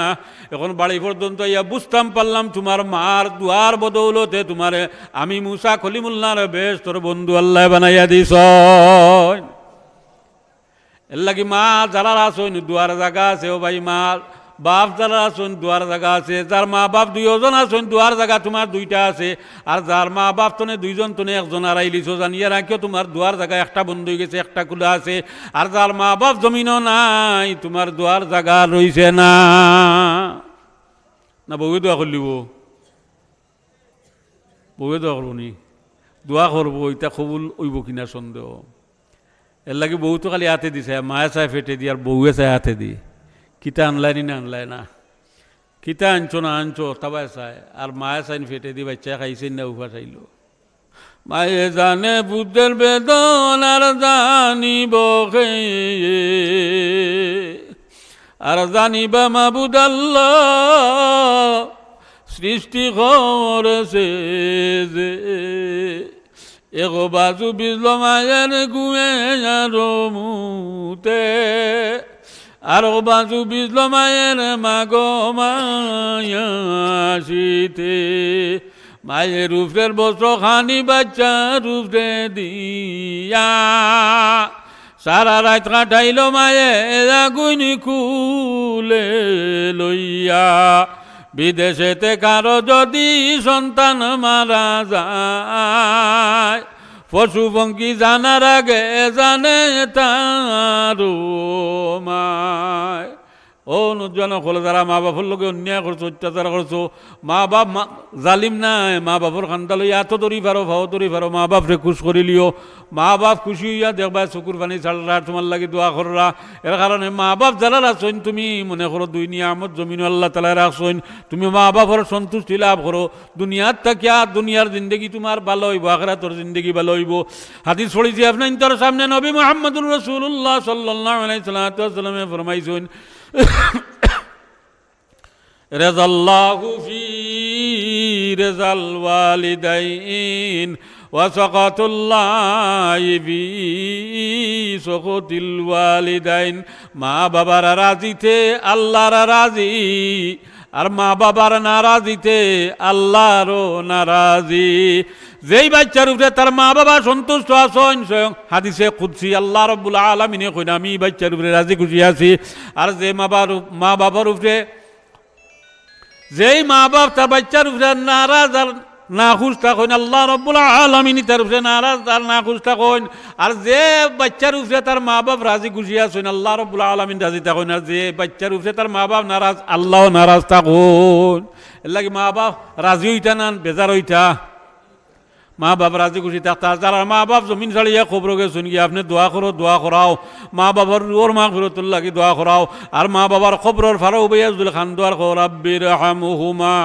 [SPEAKER 1] এখন বাড়ি পর্যন্ত ইয়া বুঝতাম পারলাম তোমার মার দুয়ার বদৌলতে তোমার আমি মুসা কলিমুল্লাহর বেহেশতর বন্ধু আল্লাহ বানাইয়া দিছ এর লাগি মা যারা আসুন দুয়ার জায়গা আছে ও ভাই মা বাপ যারা আসুন দুয়ার জায়গা আছে যার মা বাপ দুইজন আসুন দুয়ার জায়গা তোমার দুইটা আছে আর যার মা বাপ তনে দুইজন তনে একজন আড়াইলিছো জানিয়ে রাখিও তোমার দুয়ার জায়গা একটা বন্ধ হয়ে গেছে একটা খোলা আছে আর যার মা বাপ জমিনও নাই তোমার দুয়ার জায়গা রইছে না না বউয়ে দোয়া করলিব বউয়ে দোয়া করবনি দোয়া করবো এটা কবুল হইব কিনা সন্দেহ এর লাগে বউ তো খালি হাতে দিছে মায়ে চায় ফেটে দি আর বউয়ে চায় হাতে দি কিতা আনলাই না আনলাই না কিতা আনছো না আনছো তাবাই চায় আর মায়ে চাইন ফেটে দি বাচ্চা খাইছেন না উফা চাইল মায়ে জানে বুদ্ধের বেদন আর জানিব আর জানিবা মাবুদ আল্লাহ সৃষ্টি করেছে যে এগো বাজু বিজল মায়ের গুয়ে মুতে আর বাজু বিজল মায়ের মাগো মায়াশিতে মায়ের রূপের বস্ত্র খানি বাচ্চা রূপে দিয়া সারা রাত কাটাইল মায়ের আগুন কুলে লইয়া বিদেশেতে কারো যদি সন্তান মারা যায় পশু পঙ্কি জানার আগে জানে তারো মায় ও নুজন হলো যারা মা বাপর লোকে অন্যায় করছো অত্যাচার করছো মা বাপ জালিম নাই মা বাপর খান্দা লইয়া এত দরি পারো ভাও দরি পারো মা বাপরে খুশ করি লিও মা বাপ খুশি হইয়া দেখবা চকুর পানি ছাড়রা তোমার লাগে দোয়া কররা এর কারণে মা বাপ যারা রাখছেন তুমি মনে করো দুই নিয়ামত জমিন আল্লাহ তালা রাখছেন তুমি মা বাপর সন্তুষ্টি লাভ করো দুনিয়ার থাকিয়া দুনিয়ার জিন্দগি তোমার ভালো হইব আখিরাতের জিন্দগি ভালো হইব হাদিস পড়েছি আপনার তার সামনে নবী মুহাম্মদুর রাসূলুল্লাহ সাল্লাল্লাহু আলাইহি ওয়াসাল্লামে ফরমাইছেন রেজাল্লাহু ফি রেজাল ওয়ালিদাইন ওয়া সাকাতুল্লাহি ফি সাকাতিল ওয়ালিদাইন মা বাবার রাজিতে আল্লাহর রাজি আর মা বাবার নারাজিতে আল্লাহরও নারাজি যেই বাচ্চার উপরে তার মা বাবা সন্তুষ্ট আছেন, স্বয়ং হাদিসে কুদসি আল্লাহ রাব্বুল আলামিনে কইনা আমি বাচ্চার উপরে রাজি খুশি আছি। আর যে মা বাবার উপরে, যেই মা বাপ তার বাচ্চার উপরে নারাজ আর না খুশ থাকেন, আল্লাহ রাব্বুল আলামিন তার উপরে নারাজ আর না খুশ থাকেন। আর যে বাচ্চার উপরে তার মা বাপ রাজি খুশি আছেন, আল্লাহ রাব্বুল আলামিন রাজি থাকেন। আর যে বাচ্চার উপরে তার মা বাপ নারাজ, আল্লাহ নারাজ থাকুন। এর লাগে মা বাপ রাজি হইতা না বেজার হইতা, মা বাপ রাজি খুশি থাকতা। যারা মা বাপ জমিন ছাড়িয়া খবর গেছেন গিয়ে আপনি দোয়া করো, দোয়া করাও, মা বাবার ওর মা ফিরতুল লাগি দোয়া করাও। আর মা বাবার খবরের ফারাও বেয়াজুল খান দোয়ার কর, রাব্বির হামহুমা